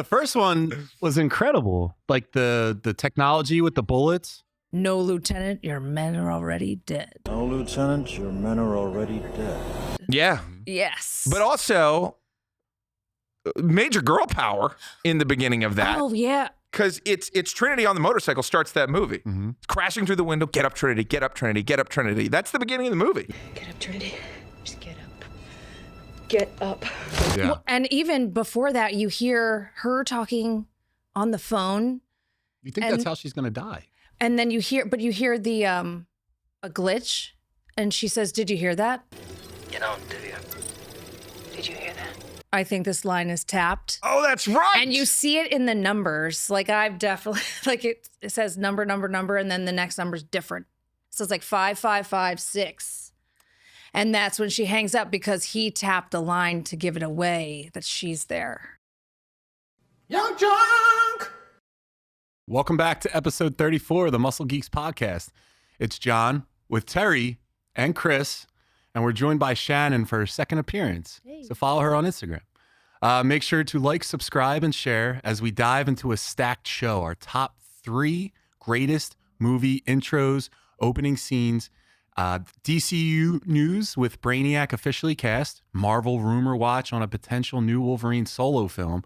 The first one was incredible. Like the technology with the bullets. No, Lieutenant, your men are already dead. No, Lieutenant, your men are already dead. Yeah. Yes. But also, major girl power in the beginning of that. Oh, yeah. Because it's Trinity on the motorcycle starts that movie. Mm-hmm. Crashing through the window, get up, Trinity, get up, Trinity, get up, Trinity. That's the beginning of the movie. Get up, Trinity. Just get up. Get up. Yeah. Well, and even before that, you hear her talking on the phone. You think that's how she's going to die? And then you hear the, a glitch. And she says, did you hear that? You don't, do you? Did you hear that? I think this line is tapped. Oh, that's right. And you see it in the numbers. Like I've definitely, like it says number, and then the next number's different. So it's like 5556. And that's when she hangs up because he tapped the line to give it away that she's there. Young Junk! Welcome back to episode 34 of the Muscle Geeks podcast. It's John with Terry and Chris, and we're joined by Shannon for her second appearance. Hey. So follow her on Instagram. Make sure to like, subscribe, and share as we dive into a stacked show. Our top 3 greatest movie intros, opening scenes, DCU news with Brainiac officially cast, Marvel rumor watch on a potential new Wolverine solo film,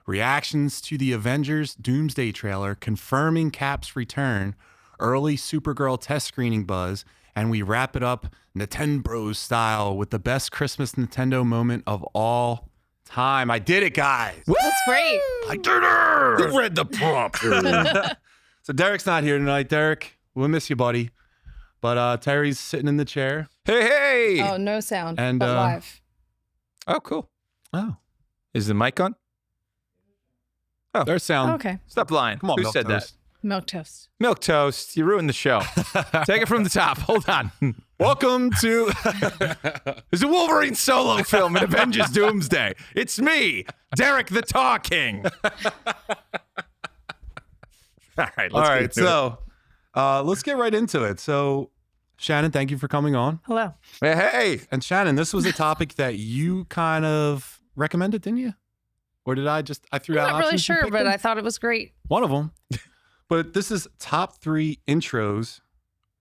reactions to the Avengers Doomsday trailer confirming Cap's return, early Supergirl test screening buzz, and we wrap it up Nintendo style with the best Christmas Nintendo moment of all time. I did it, guys. That's great. I did it. Who read the prompt? So Derek's not here tonight. Derek, we'll miss you, buddy. But Terry's sitting in the chair. Hey. Oh, no sound, And, but live. Oh, cool. Oh, Is the mic on? there's sound. Okay. Stop lying. Come on, Who Milk said Toast. Milk toast. that? Milk Toast. You ruined the show. Take it from the top. Hold on. Welcome to There's a Wolverine solo film in Avengers Doomsday. It's me, Derek the Talking. All right. All right, so let's get right into it. So, Shannon, thank you for coming on. Hello. Hey. And Shannon, this was a topic that you kind of recommended, didn't you? Or did I threw out I'm not really options, you sure, picked but them? I thought it was great. One of them. But this is top 3 intros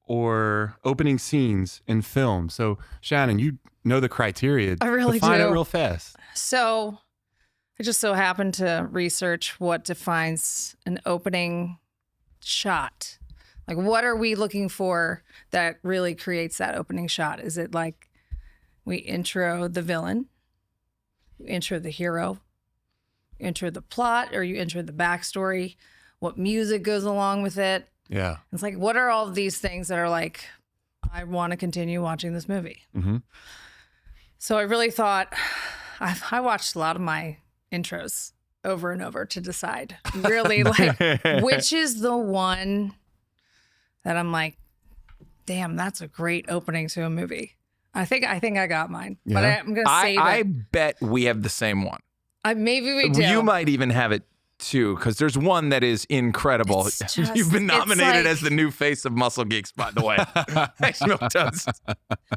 or opening scenes in film. So, Shannon, you know the criteria. I really Define do. it real fast. So I just so happened to research what defines an opening shot. Like, what are we looking for that really creates that opening shot? Is it like we intro the villain, you intro the hero, you intro the plot, or you intro the backstory? What music goes along with it? Yeah. It's like, what are all of these things that are like, I want to continue watching this movie? Mm-hmm. So I really thought, I watched a lot of my intros over and over to decide really like which is the one that I'm like, damn, that's a great opening to a movie. I think I got mine, but Yeah. I'm gonna save I it. bet we have the same one. Maybe we do. You might even have it too, because there's one that is incredible. It's just- You've been it's nominated like- as the new face of Muscle Geeks, by the way. Thanks, Milk Toast.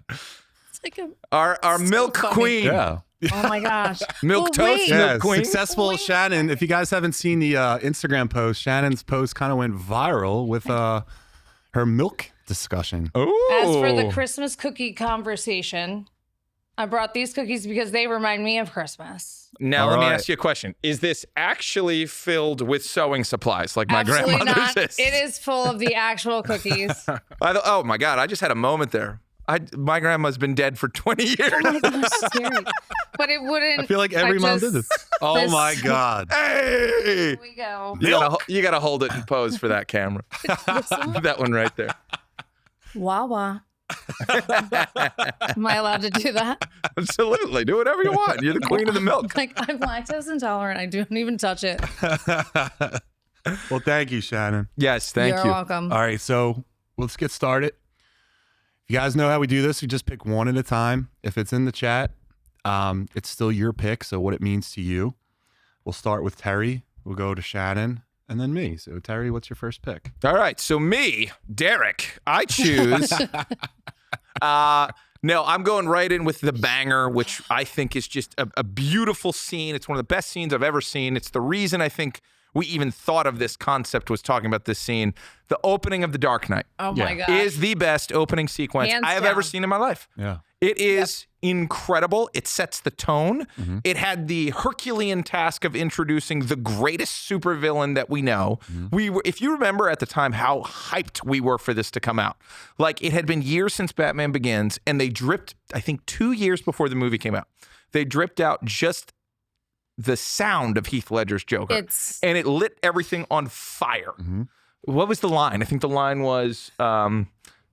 It's like a, Our So milk funny. queen. Yeah. oh my gosh, Milk Well, Toast, wait. Milk Yeah, Queen. successful Shannon. If you guys haven't seen the Instagram post, Shannon's post kind of went viral with her milk discussion. Ooh. As for the Christmas cookie conversation, I brought these cookies because they remind me of Christmas. Now, All let me right. ask you a question. Is this actually filled with sewing supplies like my Absolutely grandmother's not. is? It is full of the actual cookies. Oh, my God. I just had a moment there. My grandma's been dead for 20 years. Oh my gosh, scary. But it wouldn't. I feel like every mom did this. Oh this- my God. Hey! Here we go. You gotta hold it and pose for that camera. That one right there. Wawa. Am I allowed to do that? Absolutely. Do whatever you want. You're the queen of the milk. Like, I'm lactose intolerant. I don't even touch it. Well, thank you, Shannon. Yes, thank You're you. welcome. All right, so let's get started. You guys know how we do this. We just pick one at a time. If it's in the chat, it's still your pick, so what it means to you. We'll start with Terry. We'll go to Shannon, and then me. So, Terry, what's your first pick? All right. So me, Derek, I choose No, I'm going right in with the banger, which I think is just a beautiful scene. It's one of the best scenes I've ever seen. It's the reason I think we even thought of this concept was talking about this scene. The opening of The Dark Knight Oh my god. is the best opening sequence Hands I have ever down. seen in my life. Yeah. It is incredible. It sets the tone. Mm-hmm. It had the Herculean task of introducing the greatest supervillain that we know. We were, if you remember at the time how hyped we were for this to come out. Like it had been years since Batman Begins, and they dripped, I think 2 years before the movie came out. They dripped out just the sound of Heath Ledger's Joker. And it lit everything on fire. What was the line? I think the line was,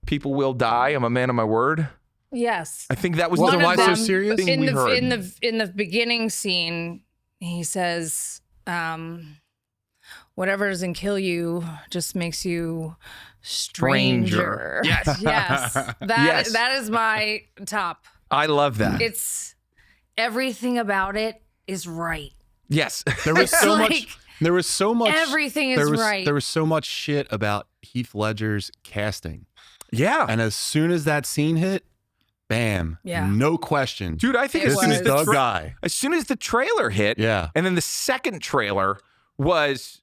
people will die. I'm a man of my word. Yes. I think that was Well, the then why so first serious? thing in we the heard. in the beginning scene, he says, "Whatever doesn't kill you just makes you stranger." Yes. yes. That Yes. that is my top. I love that. It's everything about it is right. Yes. There was It's so like, much. There was so much. everything is there was, right. There was so much shit about Heath Ledger's casting, Yeah. and as soon as that scene hit, bam. Yeah. No question. Dude, I think It as this soon is as the the guy. as soon as the trailer hit, Yeah. and then the second trailer was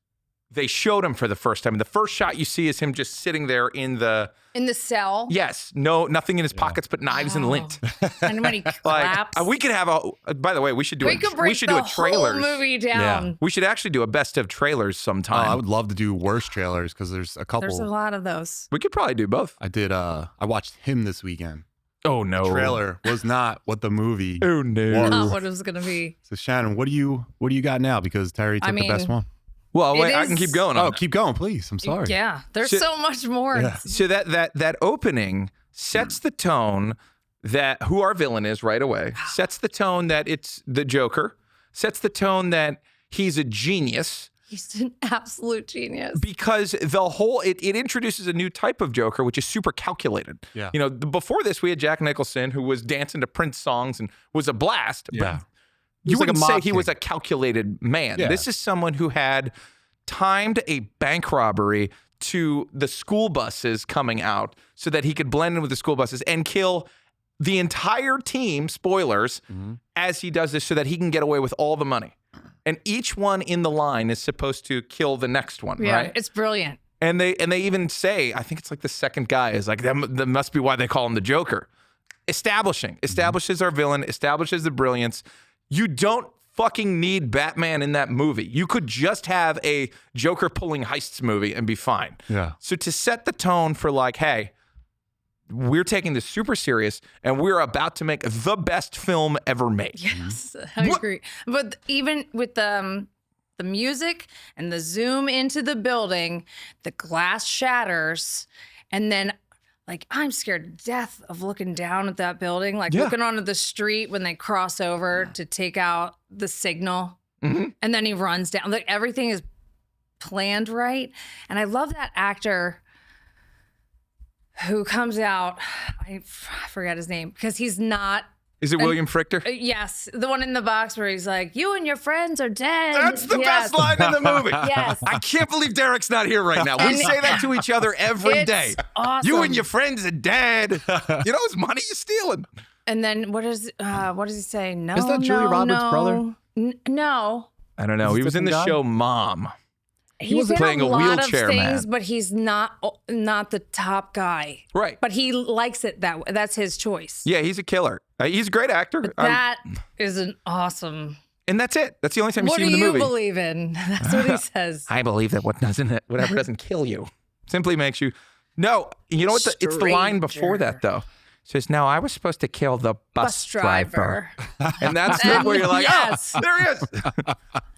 they showed him for the first time. And the first shot you see is him just sitting there in the in the cell. nothing in his pockets but knives and Oh. lint. And when he Like claps. we could have a. By the way, we should do we could break do the a trailers. whole movie down. Yeah. We should actually do a best of trailers Oh, sometime. I would love to do worse trailers because there's a couple. There's a lot of those. we could probably do both. I did. I watched him this weekend. Oh no. Trailer was not what the movie. Oh no. Not what it was gonna be. So Shannon, what do you got now? Because Terry took the best mean, one. Well, It wait, I can is- keep going. Oh, on keep going, please. I'm sorry. Yeah, there's So- so much more. Yeah. So that opening sets the tone that who our villain is right away. Sets the tone that it's the Joker. Sets the tone that he's a genius He's an absolute genius. because the whole it introduces a new type of Joker, which is super calculated. Yeah. You know, before this we had Jack Nicholson who was dancing to Prince songs and was a blast. Yeah. But you was like a wouldn't say mob he was king. a calculated man. Yeah. This is someone who had timed a bank robbery to the school buses coming out so that he could blend in with the school buses and kill the entire team, spoilers, as he does this so that he can get away with all the money. And each one in the line is supposed to kill the next one, Yeah, right? it's brilliant. And they even say, I think it's like the second guy is like, that must be why they call him the Joker. Establishes our villain, establishes the brilliance. You don't fucking need Batman in that movie. You could just have a Joker pulling heists movie and be fine. Yeah. So to set the tone for like, hey, we're taking this super serious and we're about to make the best film ever made. Yes, I agree. But even with the music and the zoom into the building, the glass shatters, and then like I'm scared to death of looking down at that building, like Yeah. looking onto the street when they cross over to take out the signal, and then he runs down. Like everything is planned right, and I love that actor who comes out. I forgot his name because he's not. Is it William Frichter? Yes, the one in the box where he's like, "You and your friends are dead." That's the Yes. best line in the movie. Yes. I can't believe Derek's not here right now. We And- say that to each other every It's day. awesome. You and your friends are dead. You know his money you're stealing. And then what does he say? No, Is that Julia no, Roberts' no. brother? No. I don't know. Is He it was in the different guy? show Mom. He's in playing a lot wheelchair of things, man. but he's not the top guy. Right. But he likes it that way. That's his choice. Yeah, he's a killer. He's a great actor. That is an awesome. And that's it. That's the only time you What see do him in the you movie. believe in? That's what he says. I believe that whatever doesn't kill you simply makes you. No, you know what? It's the line before that though. It says, "Now I was supposed to kill the bus driver," and that's the where you're like, Yes. "Oh, there he is."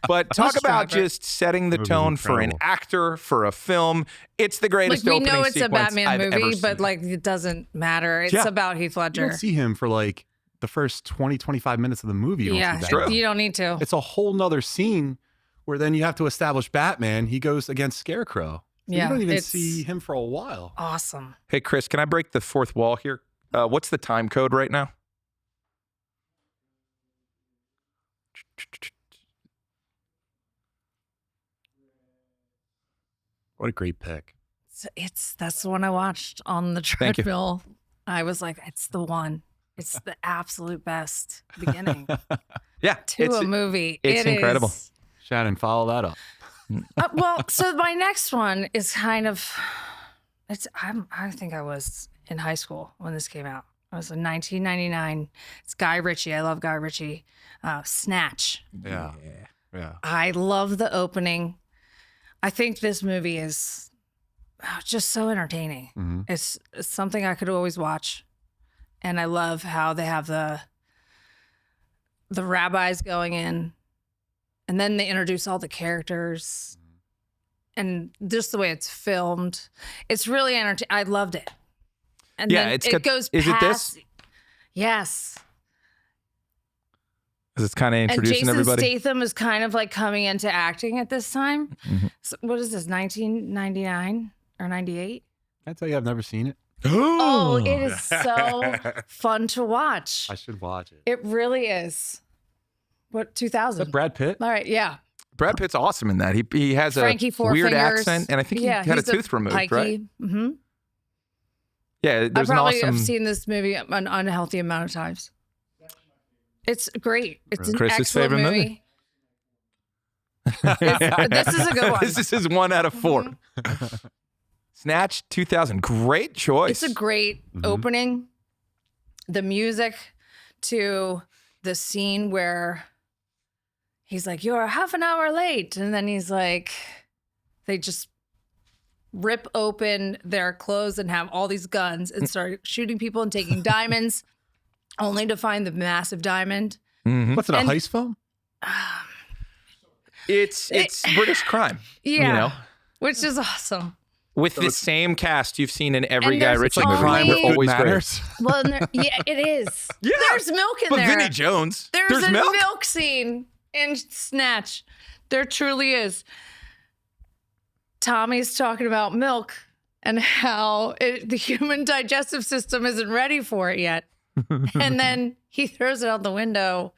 But talk Bus about driver. just setting the Movie's tone for an incredible. actor, for a film. It's the Like greatest we opening know it's a sequence Batman I've ever movie, but seen. like it doesn't matter. It's Yeah. about Heath You Ledger. don't see him for like the first 20, 25 minutes of the movie. You don't Yeah, see True. Batman. you don't need to. It's a whole nother scene where then you have to establish Batman. He goes against Scarecrow. So Yeah, you don't even it's- see him for a while. Awesome. Hey, Chris, can I break the fourth wall here? What's the time code right now? What a great pick. That's the one I watched on the Thank you. treadmill. I was like, it's the one. It's the absolute best beginning Yeah, to a movie. It's incredible. Shannon, follow that up. Well, so my next one is kind of, I think I was in high school when this came out. It was in 1999. It's Guy Ritchie. I love Guy Ritchie. Snatch. Yeah. I love the opening. I think this movie is just so entertaining. Mm-hmm. It's something I could always watch. And I love how they have the rabbis going in, and then they introduce all the characters, and just the way it's filmed. It's really entertaining. I loved it. And Yeah, then it's it got- goes is it past. this? Yes. Because it's kind of And introducing Jason everybody. Statham is kind of like coming into acting at this time. Mm-hmm. So what is this, 1999 or 98? I tell you, I've never seen it. Oh, it is so fun to watch. I should watch it. It really is. What, Is 2000? that Brad Pitt? All right, yeah. Brad Pitt's awesome in that. He has Frankie a Four weird Fingers. accent, and I think he had a he's tooth removed, pikey. right? Mm-hmm. Yeah, I there's an probably awesome. have seen this movie an unhealthy amount of times. It's great. It's an Chris's excellent favorite movie. movie. This is a good one. This is 1 out of 4. Snatch 2000, great choice. It's a great opening. The music to the scene where he's like, "You're half an hour late," and then he's like, they just rip open their clothes and have all these guns and start shooting people and taking diamonds, only to find the massive diamond. What's it, a And- heist film? It's British crime. Yeah, You know, which is awesome. with the same cast you've seen in every And Guy there's Ritchie like movie. crime They're with food always great. matters. Well, and yeah, it is. Yeah. There's milk in But there. Vinnie Jones, There's a milk. milk scene in Snatch. There truly is. Tommy's talking about milk and how the human digestive system isn't ready for it yet. And then he throws it out the window,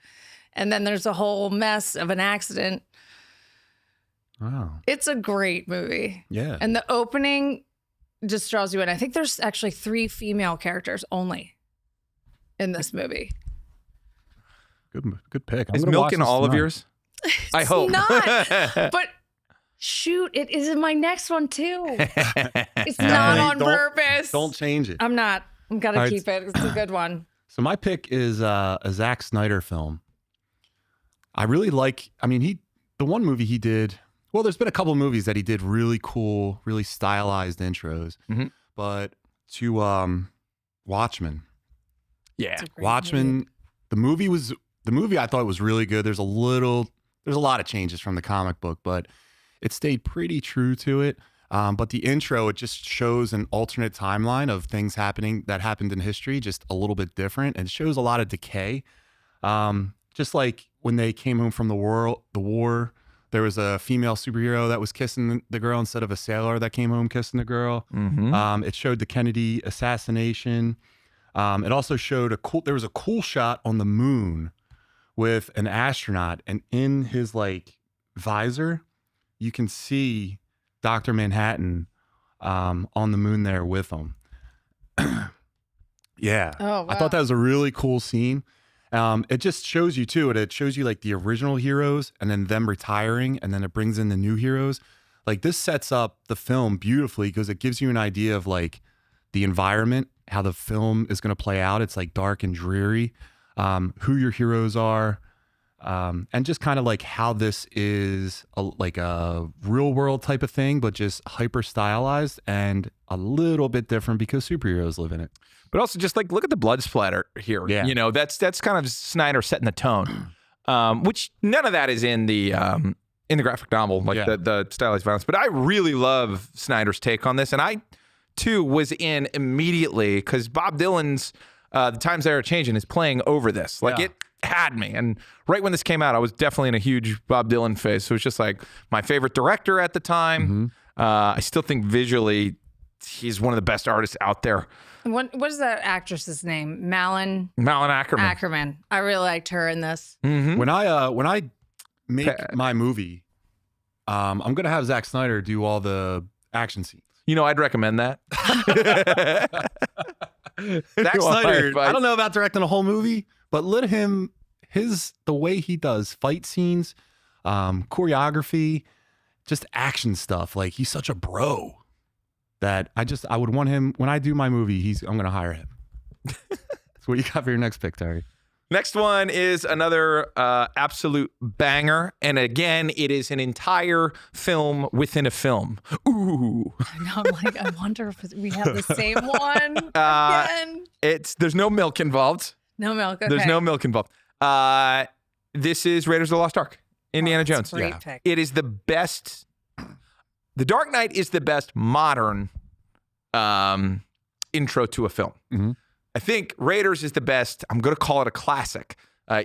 and then there's a whole mess of an accident. Wow. It's a great movie. Yeah. And the opening just draws you in. I think there's actually 3 female characters only in this movie. Good pick. I'm Is gonna milk watch in this all of tonight. yours? I It's hope not. But shoot, it is in my next one too. It's Hey, not on don't- purpose. Don't change it. I'm not. I'm gonna All right. keep it. It's a good one. So my pick is a Zack Snyder film. I really like. I mean, the one movie he did. Well, there's been a couple of movies that he did really cool, really stylized intros. Mhm. But to Watchmen. Yeah. It's a great Watchmen. movie. The movie I thought was really good. There's a lot of changes from the comic book, but it stayed pretty true to it. But the intro, it just shows an alternate timeline of things happening that happened in history, just a little bit different. And it shows a lot of decay. Just like when they came home from the war, there was a female superhero that was kissing the girl instead of a sailor that came home kissing the girl. Mm-hmm. It showed the Kennedy assassination. It also showed there was a cool shot on the moon with an astronaut, and in his like visor, you can see Dr. Manhattan on the moon there with him. Yeah. Oh, wow. I thought that was a really cool scene. It just shows you too. It shows you like the original heroes and then them retiring, and then it brings in the new heroes. Like this sets up the film beautifully because it gives you an idea of like the environment, how the film is going to play out. It's like dark and dreary, who your heroes are, and just kind of like how this is like a real world type of thing, but just hyper stylized and a little bit different because superheroes live in it. But also just like look at the blood splatter here. Yeah. You know, that's kind of Snyder setting the tone. Which none of that is in the graphic novel, like Yeah. the stylized violence. But I really love Snyder's take on this. And I too was in immediately because Bob Dylan's The Times They Are Changing is playing over this. Like Yeah. it had me. And right when this came out, I was definitely in a huge Bob Dylan phase. So it was just like my favorite director at the time. I still think visually he's one of the best artists out there. What is that actress's name? Malin Malin Ackerman. Ackerman. I really liked her in this. Mhm. When I make my movie, I'm gonna have Zack Snyder do all the action scenes. You know, I'd recommend that. Zack Snyder, Advice. I don't know about directing a whole movie, but let him, the way he does fight scenes, choreography, just action stuff. Like, he's such a bro that I would want him, when I do my movie, I'm going to hire him. So what you got for your next pick, Terry? Next one is another absolute banger. And again, it is an entire film within a film. Ooh. I know, I'm like, I wonder if we have the same one again. There's no milk involved. No milk. Okay. There's no milk involved. This is Raiders of the Lost Ark. Indiana Jones. Great pick. It is the best. The Dark Knight is the best modern intro to a film. Mm-hmm. I think Raiders is the best. I'm going to call it a classic,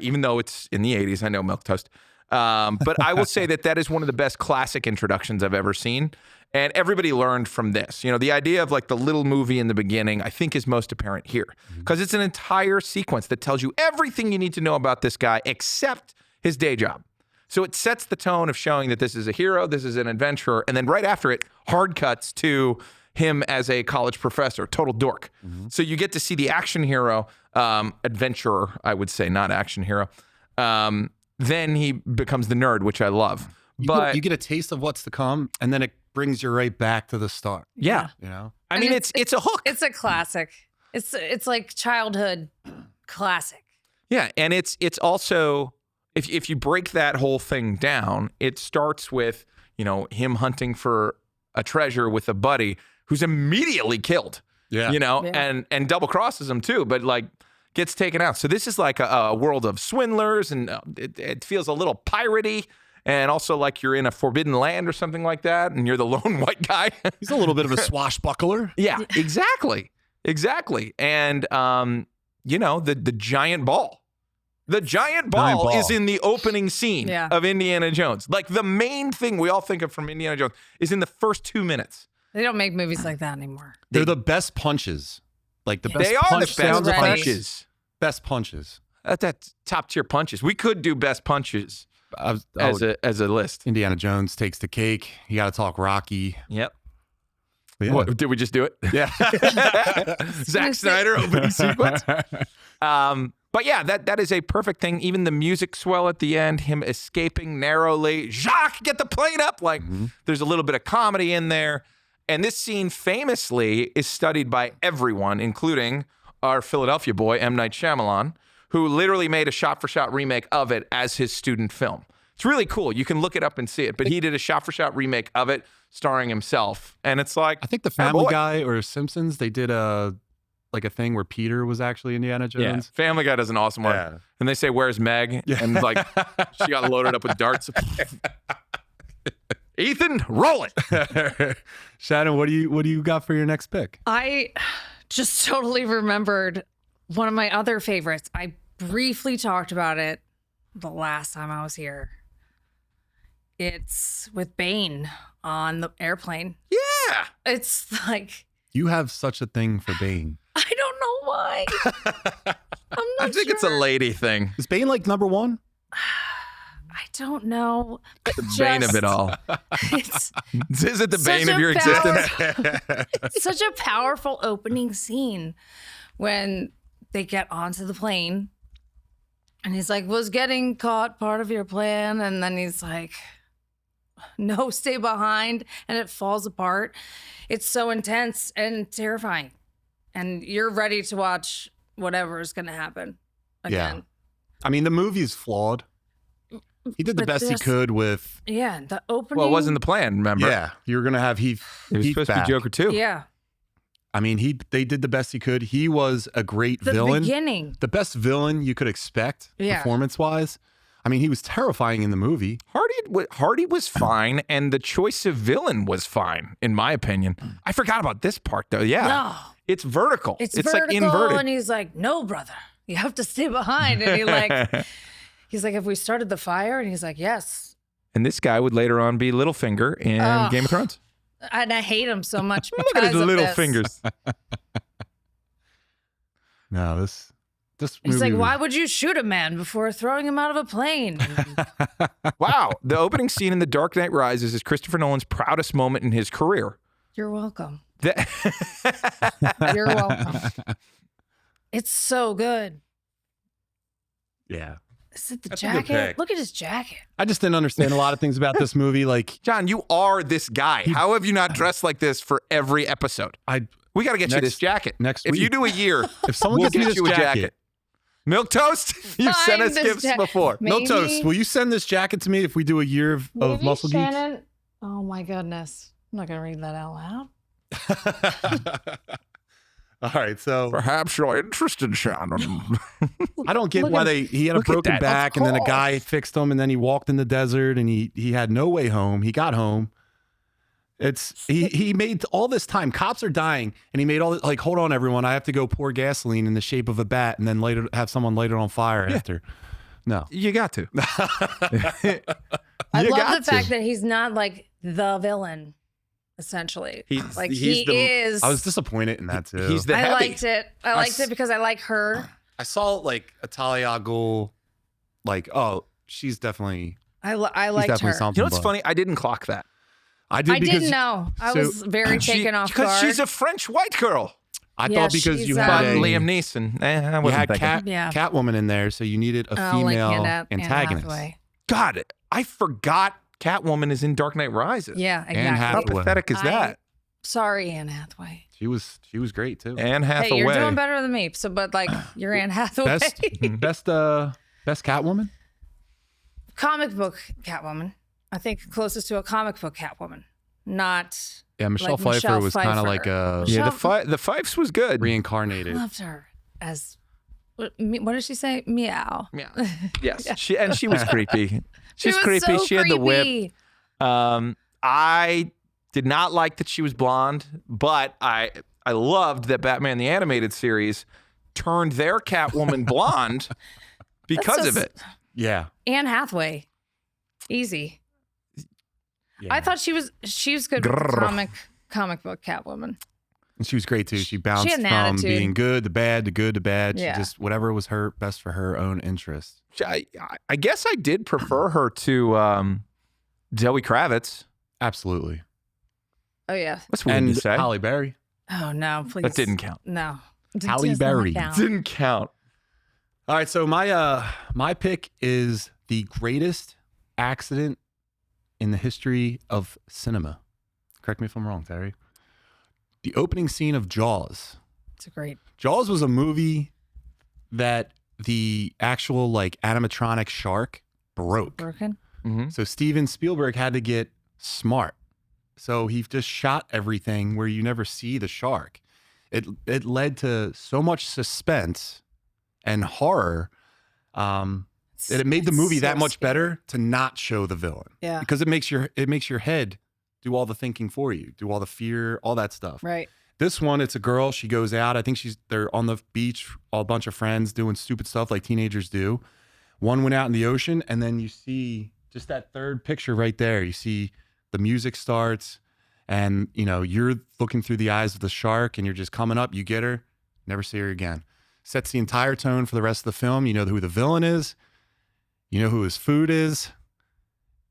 even though it's in the 80s. I know, milquetoast. But I will say that is one of the best classic introductions I've ever seen. And everybody learned from this. You know, the idea of like the little movie in the beginning, I think is most apparent here. Because it's an entire sequence that tells you everything you need to know about this guy except his day job. So it sets the tone of showing that this is a hero, this is an adventurer. And then right after it, hard cuts to him as a college professor, total dork. So you get to see the action hero, adventurer, I would say, not action hero. Then he becomes the nerd, which I love. You get a taste of what's to come, and then it brings you right back to the start. Yeah. You know? I mean, it's a hook. It's a classic. It's like childhood classic. Yeah, and it's also, if you break that whole thing down, it starts with, you know, him hunting for a treasure with a buddy who's immediately killed. Yeah. You know, and double crosses him too, but like gets taken out. So this is like a world of swindlers, and it feels a little piratey, and also like you're in a forbidden land or something like that, and you're the lone white guy. He's a little bit of a swashbuckler. Yeah, exactly. And you know, the giant ball. The giant ball is in the opening scene of Indiana Jones. Like, the main thing we all think of from Indiana Jones is in the first 2 minutes. They don't make movies like that anymore. They're the best punches. Like the best They are punch the best sound effects. punches. Best punches. That's top tier punches. We could do best punches as a list. Indiana Jones takes the cake. You got to talk Rocky. Yep. Yeah. What, did we just do it? Yeah. Zack Snyder opening sequence. But yeah, that is a perfect thing. Even the music swell at the end, him escaping narrowly. Jacques, get the plane up. Like, there's a little bit of comedy in there. And this scene famously is studied by everyone, including our Philadelphia boy, M. Night Shyamalan, who literally made a shot-for-shot remake of it as his student film. It's really cool. You can look it up and see it. But he did a shot-for-shot remake of it starring himself. And it's like, I think the Family Guy or Simpsons, they did a thing where Peter was actually Indiana Jones. Yeah. Family Guy does an awesome one. Yeah. And they say, "Where's Meg?" Yeah. And like, she got loaded up with darts. Ethan, roll it. Shannon, what do you got for your next pick? I just totally remembered one of my other favorites. I briefly talked about it the last time I was here. It's with Bane on the airplane. Yeah. It's like, You have such a thing for Bane. I don't know why. I'm not I think it's a sure. lady thing. Is Bane like number one? I don't know. But The bane of it all. It's Is it the such bane of a your existence? it's such a powerful opening scene when they get onto the plane and he's like, "Was getting caught part of your plan?" And then he's like, "No, stay behind." And it falls apart. It's so intense and terrifying. And you're ready to watch whatever is going to happen again. Yeah. I mean, the movie's flawed. He did the But best he this- could with. Yeah, the opening. Well, it wasn't the plan, remember? Yeah, you were gonna have Heath. It was Heath supposed back. to be Joker too. Yeah, I mean, they did the best he could. He was a great the villain. beginning. The best villain you could expect, Yeah. performance-wise. I mean, he was terrifying in the movie. Hardy was fine, and the choice of villain was fine, in my opinion. I forgot about this part though. Yeah, No. it's vertical. It's like vertical, inverted. and he's like, "No, brother, you have to stay behind." And he's like, "Have we started the fire?" And he's like, "Yes." And this guy would later on be Littlefinger in Ugh. Game of Thrones. And I hate him so much. Look at his because of little this. fingers. No, this He's movie like, was- "Why would you shoot a man before throwing him out of a plane?" Wow. The opening scene in The Dark Knight Rises is Christopher Nolan's proudest moment in his career. You're welcome. That- You're welcome. It's so good. Yeah. Is it the That's a good jacket? pick. Look at his jacket. I just didn't understand a lot of things about this movie. Like, John, you are this guy. How have you not dressed like this for every episode? We got to get you this jacket. Next if week. you do a year, if someone we'll gets me get this you a jacket. Milk Toast, you've sent Find us this gifts jacket. before. Milk Toast, will you send this jacket to me if we do a year of Maybe Muscle Shannon. Oh my goodness. I'm not going to read that out loud. Geeks? All right, so Perhaps you're interested, Shannon. I don't get Look why at- he had a look at broken that. back, Of and then a guy course. fixed him, and then he walked in the desert, and he had no way home. He got home. He made all this time. Cops are dying, and he made all this, like, hold on, everyone, I have to go pour gasoline in the shape of a bat, and then later have someone light it on fire after. No, You got to. I You love got the fact to. that he's not like the villain, essentially. He's- Like he's he the- is. I was disappointed in that too. He's the I heavy. liked it. I liked it because I like her. I saw like a Talia Ghul, like, oh, she's definitely I she's liked definitely her. something. You know what's but funny? I didn't clock that. I did I because didn't know. I so was very taken off Because guard. she's a French white girl. I Yeah, thought because you she's, had But a Liam Neeson. I you wasn't had thinking. Catwoman in there, so you needed a like female Anne antagonist. Hathaway. God, I forgot Catwoman is in Dark Knight Rises. Yeah, Anne exactly. How Hathaway. pathetic is that? Sorry, Anne Hathaway. She was great too. Anne Hathaway. Hey, you're doing better than me. So, but like, you're Anne Hathaway. Best Catwoman. Comic book Catwoman. I think closest to a comic book Catwoman. Not. Yeah, Michelle like Pfeiffer Michelle was kind of like a Yeah, Michelle- the Fifes was good. I reincarnated. loved her as. What did she say? Meow. Yeah. Yes. She was creepy. She She's was creepy. so She had the whip. creepy. I did not like that she was blonde, but I loved that Batman the Animated Series turned their Catwoman blonde because That's of so- it. Yeah. Anne Hathaway. Easy. Yeah. I thought she was good with the comic book Catwoman. And she was great too. She bounced had an from attitude. being good to bad to good to bad. Yeah. She just whatever was her best for her own interest. I guess I did prefer her to Zoe Kravitz. Absolutely. Oh yeah. That's weird And to say. Halle Berry. Oh no, please. That didn't count. No. It Halle does not Berry. count. Didn't count. All right, so my pick is the greatest accident in the history of cinema. Correct me if I'm wrong, Terry. The opening scene of Jaws. It's a great. Jaws was a movie that the actual like animatronic shark broke. Broken. Mm-hmm. So Steven Spielberg had to get smart. So he just shot everything where you never see the shark. It led to so much suspense and horror that it made the It's movie so that much scary. better to not show the villain. Yeah. Because it makes your head do all the thinking for you, do all the fear, all that stuff. Right. This one, it's a girl. She goes out. I think they're on the beach, all a bunch of friends doing stupid stuff like teenagers do. One went out in the ocean, and then you see just that third picture right there. You see the music starts, and you're looking through the eyes of the shark, and you're just coming up. You get her, never see her again. Sets the entire tone for the rest of the film. You know who the villain is. You know who his food is.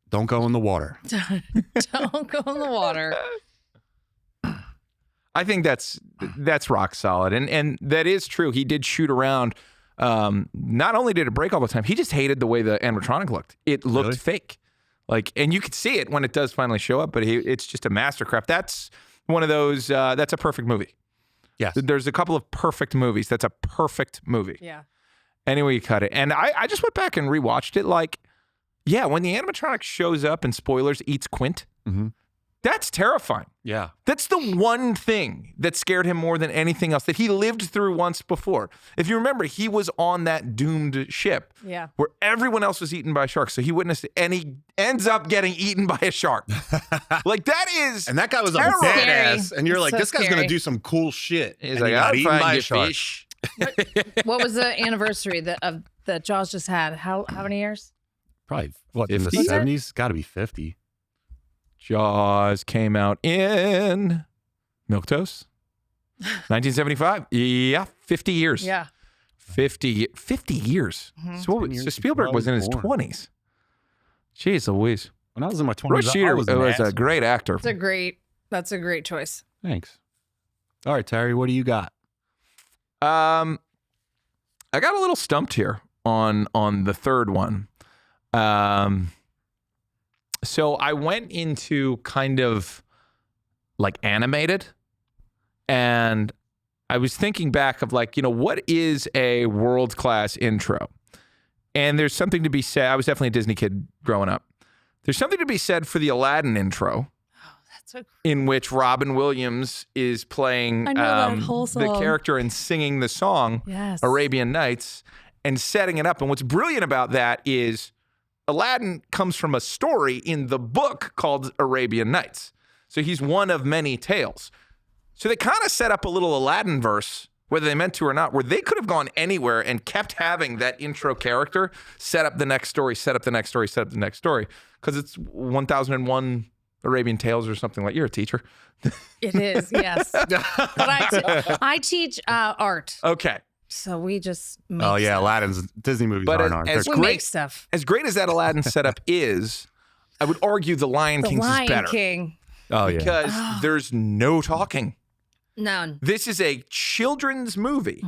Don't go in the water. Don't go in the water. I think that's rock solid, and that is true. He did shoot around. Not only did it break all the time, he just hated the way the animatronic looked. It looked Really? fake, and you could see it when it does finally show up. But it's just a mastercraft. That's one of those. That's a perfect movie. Yes. There's a couple of perfect movies. That's a perfect movie. Yeah. Anyway, you cut it, and I just went back and rewatched it. When the animatronic shows up and spoilers eats Quint, Mm-hmm. that's terrifying. Yeah. That's the one thing that scared him more than anything else that he lived through once before. If you remember, he was on that doomed ship Yeah. where everyone else was eaten by sharks. So he witnessed it, and he ends up getting eaten by a shark. That is. And that guy was a Terrible. badass. Scary. And you're It's like, so this guy's scary. going to do some cool shit. He's And like, he got I'll eaten find by a you shark. fish. What was the anniversary that Jaws just had? How many years? Probably, in the 50? 70s? Got to be 50. Jaws came out in Milquetoast, 1975. Yeah, 50 years. Yeah. 50 years. So, 10 years so Spielberg before I was in was his born. 20s. Jeez Louise. When I was in my 20s, Roy I Cheater was was an a asshole. great actor. That's a great choice. Thanks. All right, Terry, what do you got? I got a little stumped here on the third one. So I went into kind of like animated, and I was thinking back of like, what is a world-class intro? And there's something to be said. I was definitely a Disney kid growing up. There's something to be said for the Aladdin intro. In which Robin Williams is playing that whole the song. character and singing the song Arabian Nights and setting it up. And what's brilliant about that is Aladdin comes from a story in the book called Arabian Nights. So he's one of many tales. So they kind of set up a little Aladdin verse, whether they meant to or not, where they could have gone anywhere and kept having that intro character set up the next story, set up the next story, set up the next story. Because it's 1001 Arabian Tales or something like. You're a teacher. It is, yes. But I teach art. Okay. So we just make Oh, yeah. stuff. Aladdin's Disney movies But aren't art. as We great make stuff. as great as that Aladdin setup is, I would argue the Lion The King's Lion is better. King. Oh, yeah. Because there's no talking. None. This is a children's movie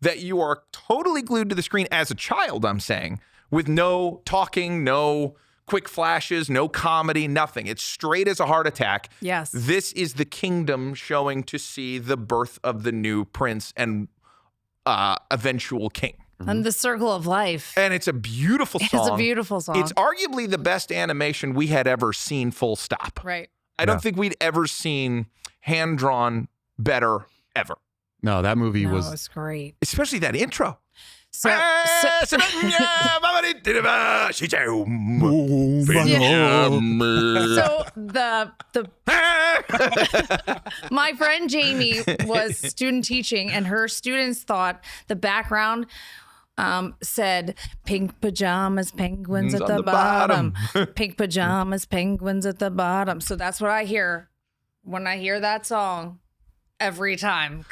that you are totally glued to the screen as a child, I'm saying, with no talking, no quick flashes, no comedy, nothing. It's straight as a heart attack. Yes. This is the kingdom showing to see the birth of the new prince and eventual king. And the circle of life. And it's a beautiful song. It's a beautiful song. It's arguably the best animation we had ever seen, full stop. right. I don't think we'd ever seen hand-drawn better ever. No, that movie No, was. it's great. Especially that intro. So, so the my friend Jamie was student teaching, and her students thought the background said pink pajamas, penguins at on the, the bottom. Pink pajamas, penguins at the bottom. So that's what I hear when I hear that song every time.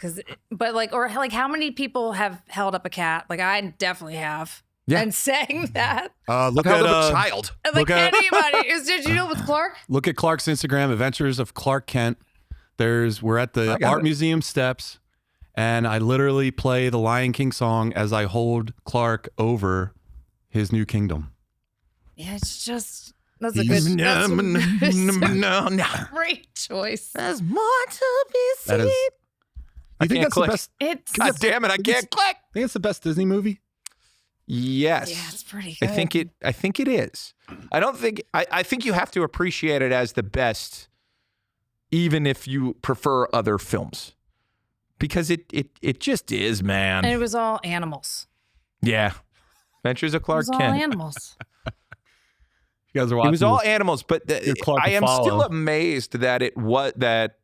Or how many people have held up a cat? Like I definitely have. Yeah. And sang that. Look Held at up a child. Like Look at- anybody. Did you know with Clark? Look at Clark's Instagram, Adventures of Clark Kent. We're at I the got art it. museum steps, and I literally play the Lion King song as I hold Clark over his new kingdom. Yeah, it's just that's a He's- good that's No. great choice. There's more to be seen. That is. You think can't that's click. the best? It's God damn it, I can't click. I think it's the best Disney movie. Yes. yeah, it's pretty I good. think it is. I think you have to appreciate it as the best, even if you prefer other films. Because it just is, man. And it was all animals. Yeah. Adventures of It Clark was all Kent. animals. You guys are It watching. was all this. animals, but Your Clark I to am still follow. amazed that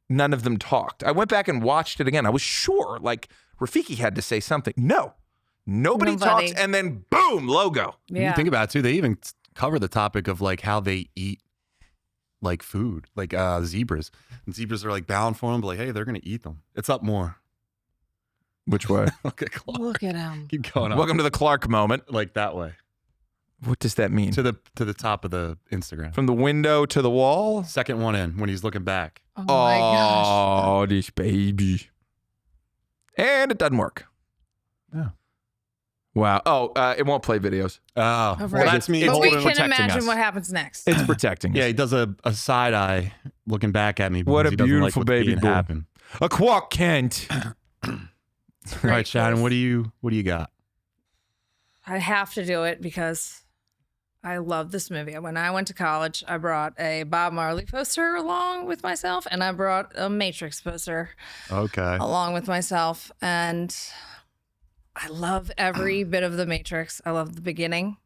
none of them talked. I went back and watched it again. I was sure like Rafiki had to say something. No. Nobody talks, and then boom, logo. When Yeah. you think about it too, they even cover the topic of like how they eat like food, like zebras. And zebras are like bound for them, but like, hey, they're gonna eat them. It's up more. Which way? Look at Clark. Look at him. Keep going up. Welcome to the Clark moment. like that way What does that mean? to the top of the Instagram. From the window to the wall? Second one in when he's looking back. Oh my gosh. Oh, this baby. And it doesn't work. Yeah. Wow. Oh, it won't play videos. Oh, Oh, well, right. that's me. It's But we holding- can protecting imagine us. what happens next. It's protecting Yeah, us. he does a side eye looking back at me. What because a he doesn't like beautiful what's baby being boy. happen. A Clark Kent. All right, Shannon, what do you got? I have to do it because I love this movie. When I went to college, I brought a Bob Marley poster along with myself, and I brought a Matrix poster Okay. along with myself. And I love every bit of the Matrix. I love the beginning.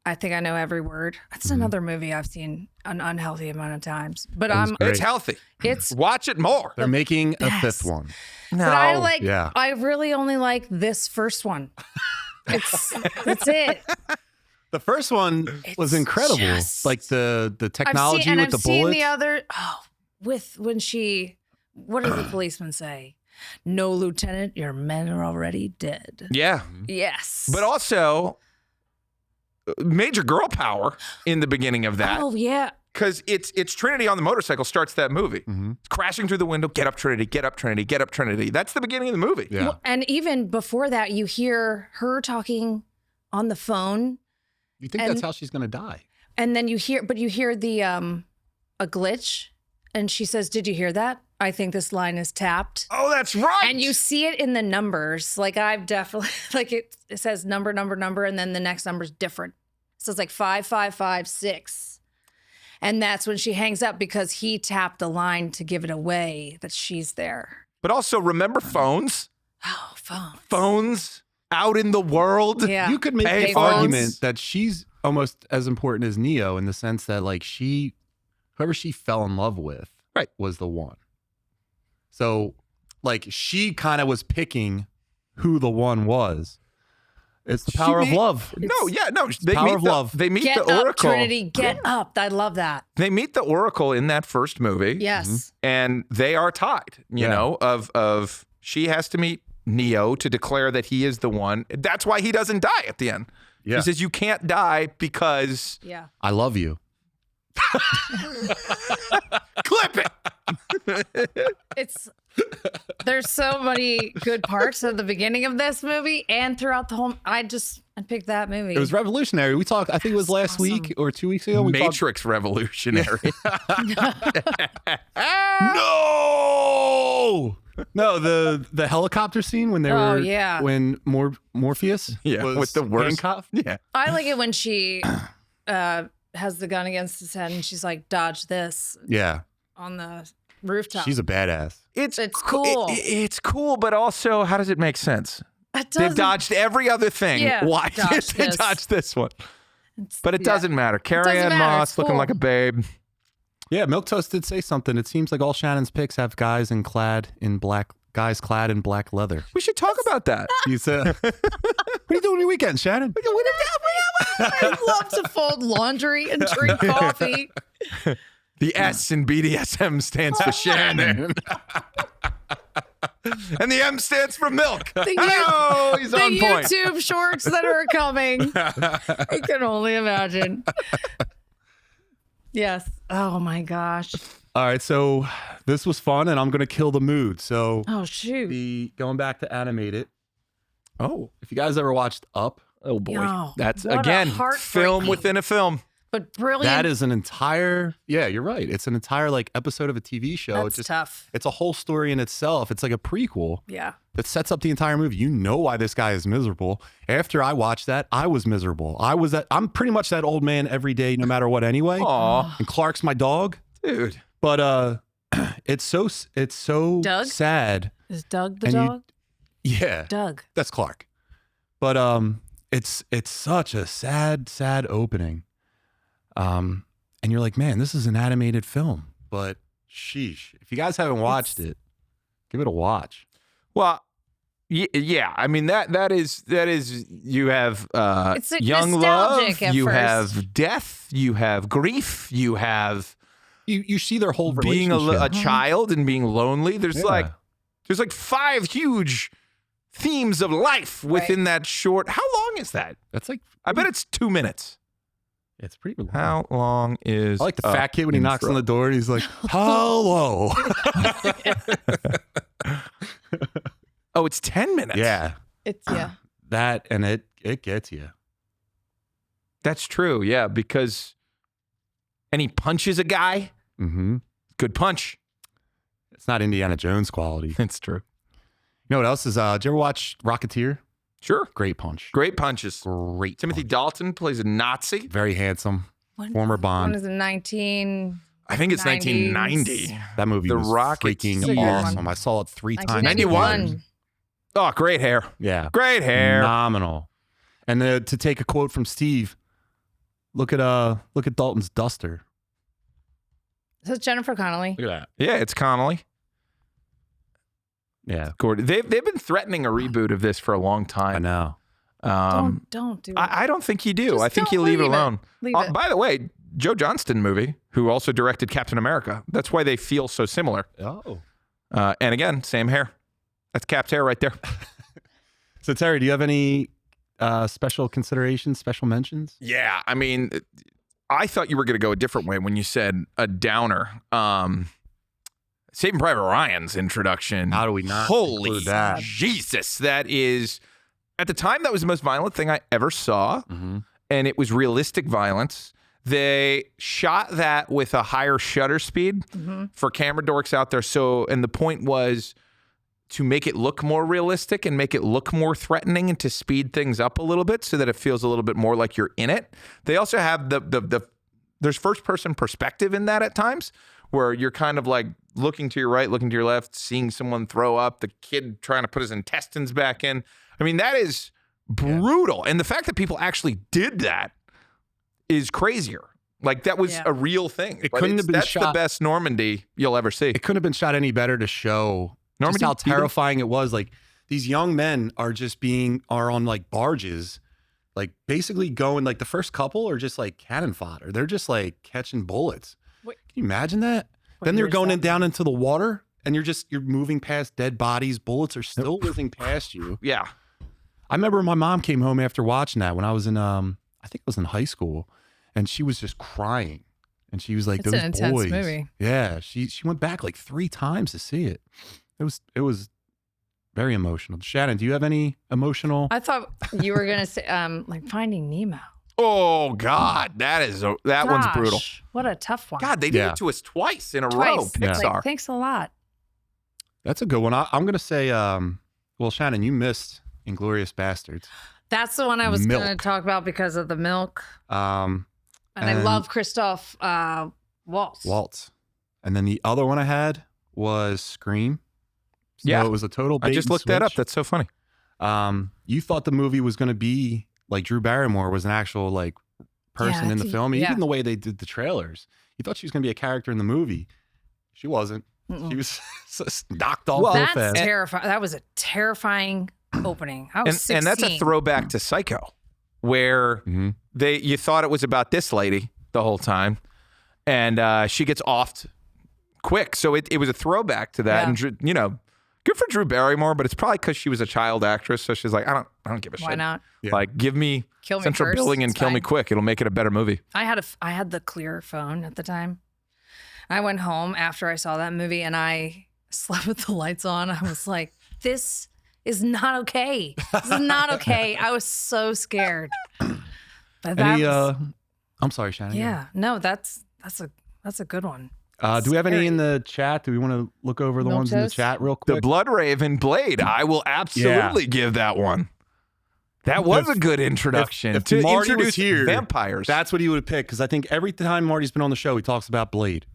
I think I know every word. It's another movie I've seen an unhealthy amount of times, but It was I'm great. It's healthy. it's Watch it more. They're making a best. fifth one. No. but I like yeah. I really only like this first one. That's it. The first one was It's incredible. just- Like the technology I've with the seen bullets. the other when she what does the policeman say? No, Lieutenant, your men are already dead. Yeah. Yes. But also, major girl power in the beginning of that. oh yeah. Because it's Trinity on the motorcycle starts that movie. Crashing through the window, get up Trinity, get up Trinity, get up Trinity. That's the beginning of the movie. Yeah. Well, and even before that, you hear her talking on the phone, You think that's how she's going to die? and then you hear the a glitch, and she says, "Did you hear that? I think this line is tapped." Oh, that's right. And you see it in the numbers. Like I've definitely like it says number, and then the next number's different. So it's like 5556. And that's when she hangs up because he tapped the line to give it away that she's there. But also remember phones. Oh, phone. Phones out in the world. Yeah. You could make Pay the phones. argument that she's almost as important as Neo in the sense that like whoever she fell in love with was the one. So like she kind of was picking who the one was. It's the power of love. No, they power meet of love. They meet Get the up, Oracle. Trinity, get up. I love that. They meet the Oracle in that first movie. Yes. And they are tied, you know, of she has to meet Neo to declare that he is the one. That's why he doesn't die at the end. Yeah. He says, you can't die because Yeah. I love you. clip it. There's so many good parts at the beginning of this movie and throughout the whole. I picked that movie. It was revolutionary. We talked, I think it was last week or 2 weeks ago. We talked, Matrix revolutionary. no, the helicopter scene when they Oh, were yeah. when Morpheus was with the worst. handcuffed. Yeah. I like it when she has the gun against his head and she's like, dodge this Yeah, on the rooftop. she's a badass. It's cool. It's cool, but also, how does it make sense? It They've doesn't- dodged every other thing. Yeah, Why did dodged they this. dodge this one? But it yeah. doesn't matter. Carrie doesn't Ann matter. Moss It's looking cool. like a babe. Yeah, Milquetoast did say something. It seems like all Shannon's picks have guys clad in black leather. We should talk about that. You said, "What are you doing on your weekend, Shannon?" I love to fold laundry and drink coffee. The S in BDSM stands for Shannon. And the M stands for milk. Oh, he's The on point. YouTube shorts that are coming. I can only imagine. Yes. Oh my gosh. All right, so this was fun, and I'm gonna kill the mood. So Oh shoot. going back to animated. Oh, If you guys ever watched Up, oh boy. No, That's, what a again, heartbreaking- film within a film. But brilliant. that is an entire. Yeah, you're right. It's an entire like episode of a TV show. That's It's tough. It's a whole story in itself. It's like a prequel Yeah. that sets up the entire movie. You know why this guy is miserable. After I watched that, I was miserable. I'm pretty much that old man every day, no matter what. Anyway. Aw, And Clark's my dog. dude. But it's so Doug? sad. Is Doug the And you- dog? Yeah, Doug. that's Clark. But it's such a sad opening. And you're like, man, this is an animated film. But sheesh, if you guys haven't watched it, give it a watch. Well, yeah. I mean that is you have It's young nostalgic love, at you first. have death, you have grief, you have You see their whole being relationship. a child and being lonely. There's Yeah. like 5 huge themes of life within that short. How long is that? That's like I bet it's 2 minutes. it's pretty. Long. How long is? I like the fat kid when he knocks on the door and he's like, "Hello." Oh, it's 10 minutes. Yeah, It's yeah. that and it gets you. That's true. Yeah, because and he punches a guy. Mm-hmm. Good punch. It's not Indiana Jones quality. It's true. You know what else is? Did you ever watch Rocketeer? Sure. Great punch. Great punches. Great. Timothy punch. Dalton plays a Nazi. Very handsome. When- Former When Bond. is it? 19. I think it's 90s. 1990. That movie The was Rockets. freaking It's a good one. awesome. I saw it 3 times. 1991. Oh, great hair. Yeah. Great hair. Phenomenal. And to take a quote from Steve, look at Dalton's duster. So it's Jennifer Connelly. Look at that. Yeah, it's Connolly. Yeah. Gordon. They've been threatening a reboot of this for a long I time. know. Don't do it. I don't think you do. Just I think don't you leave it leave it. alone. Leave it. By the way, Joe Johnston movie, who also directed Captain America. That's why they feel so similar. Oh. And again, same hair. That's Cap's hair right there. So Terry, do you have any special considerations, special mentions? Yeah, I mean, I thought you were going to go a different way when you said a downer. Saving Private Ryan's introduction. How do we not Holy include that? Jesus. That is, at the time, that was the most violent thing I ever saw. Mm-hmm. And it was realistic violence. They shot that with a higher shutter speed for camera dorks out there. So, and the point was to make it look more realistic and make it look more threatening and to speed things up a little bit so that it feels a little bit more like you're in it. They also have there's first person perspective in that at times where you're kind of like looking to your right, looking to your left, seeing someone throw up, the kid trying to put his intestines back in. I mean, that is brutal. And the fact that people actually did that is crazier. Like that was a real thing. It couldn't have been that's shot. The best Normandy you'll ever see. It couldn't have been shot any better to show just how terrifying it was. Like these young men are on like barges, like basically going like the first couple are just like cannon fodder. They're just like catching bullets. Wait. Can you imagine that? Then they're going down into the water and you're moving past dead bodies. Bullets are still whizzing past you. Yeah. I remember my mom came home after watching that when I was in, I think I was in high school, and she was just crying. And she was like, It's "Those an intense boys." movie. Yeah, she went back like 3 times to see it. It was very emotional. Shannon, do you have any emotional? I thought you were gonna say like Finding Nemo. Oh God, that one's brutal. What a tough one. God, they did it to us twice in a row. Twice. Pixar. Like, thanks a lot. That's a good one. I'm gonna say, well, Shannon, you missed Inglourious Bastards. That's the one I was Milk. going to talk about because of the milk. And I love Christoph Waltz. Waltz. And then the other one I had was Scream. So Yeah. it was a total bait I just and looked that up. switch. That's so funny. You thought the movie was going to be like Drew Barrymore was an actual like person in the film. Even the way they did the trailers, you thought she was going to be a character in the movie. She wasn't. She was knocked off real That's fast. terrifying. That was a terrifying opening. I was 16. And that's a throwback to Psycho, where you thought it was about this lady the whole time, and she gets offed quick. So it was a throwback to that, and you know, good for Drew Barrymore, but it's probably because she was a child actress, so she's like, I don't give a shit. Why not? Yeah. Like, give me Kill me central first, billing and it's kill me fine. quick. It'll make it a better movie. I had the clear phone at the time. I went home after I saw that movie and I slept with the lights on. I was like, this is not okay. This is not okay. I was so scared. But that I'm sorry, Shannon. yeah, no, that's a good one. Do we have any Scary. in the chat? Do we want to look over the Milk ones in the toast? chat real The quick? Blood Raven Blade. I will absolutely give that one. That was a good introduction if to Marty was introduce here, vampires. That's what he would have picked, because I think every time Marty's been on the show, he talks about Blade.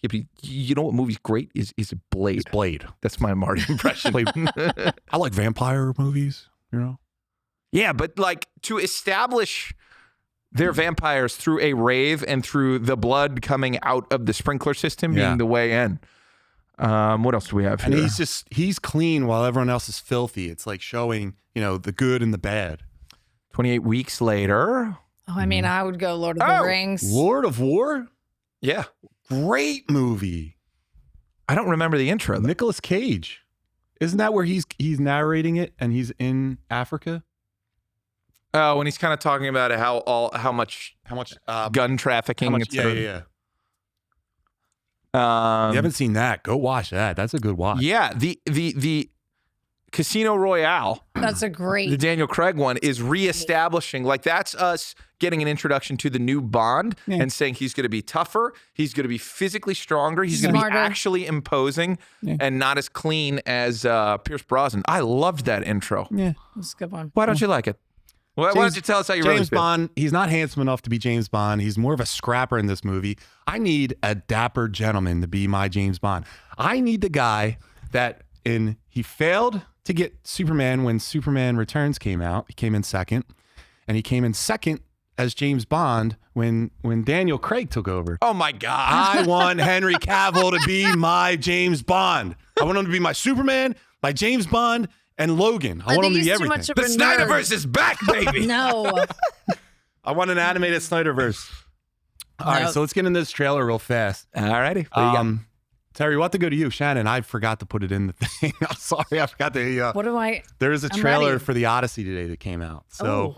Yeah, but you know what movie's great is Blade. It's Blade. That's my Marty impression. Blade. I like vampire movies, you know? Yeah, but like to establish their vampires through a rave and through the blood coming out of the sprinkler system being the way in. What else do we have here? And he's clean while everyone else is filthy. It's like showing, you know, the good and the bad. 28 weeks later. Oh, I mean, I would go Lord of the Rings. Lord of War? Yeah. Great movie. I don't remember the intro though. Nicolas Cage. Isn't that where he's narrating it and he's in Africa? Oh, when he's kind of talking about how much gun trafficking, Yeah. You You haven't seen that? Go watch that. That's a good watch. Yeah, the Casino Royale, That's a the great. Daniel Craig one, is reestablishing, like that's us getting an introduction to the new Bond and saying he's going to be tougher, he's going to be physically stronger, he's going to be Smarter. actually imposing and not as clean as Pierce Brosnan. I loved that intro. Yeah. That's a good one. Why don't you like it? Why don't you tell us how you really James feel? Bond, he's not handsome enough to be James Bond. He's more of a scrapper in this movie. I need a dapper gentleman to be my James Bond. I need the guy that he failed to get Superman when Superman Returns came out. He came in second. And he came in second as James Bond when Daniel Craig took over. Oh my God. I want Henry Cavill to be my James Bond. I want him to be my Superman, my James Bond, and Logan. I want him to think be he's too everything. much of The a nerd. Snyderverse is back, baby. No. I want an animated Snyderverse. All right, so let's get into this trailer real fast. All righty. What you got? Terry, we'll have to go to you. Shannon, I forgot to put it in the thing. I'm sorry, I forgot to. What do I? There is a I'm trailer ready. for the Odyssey today that came out. So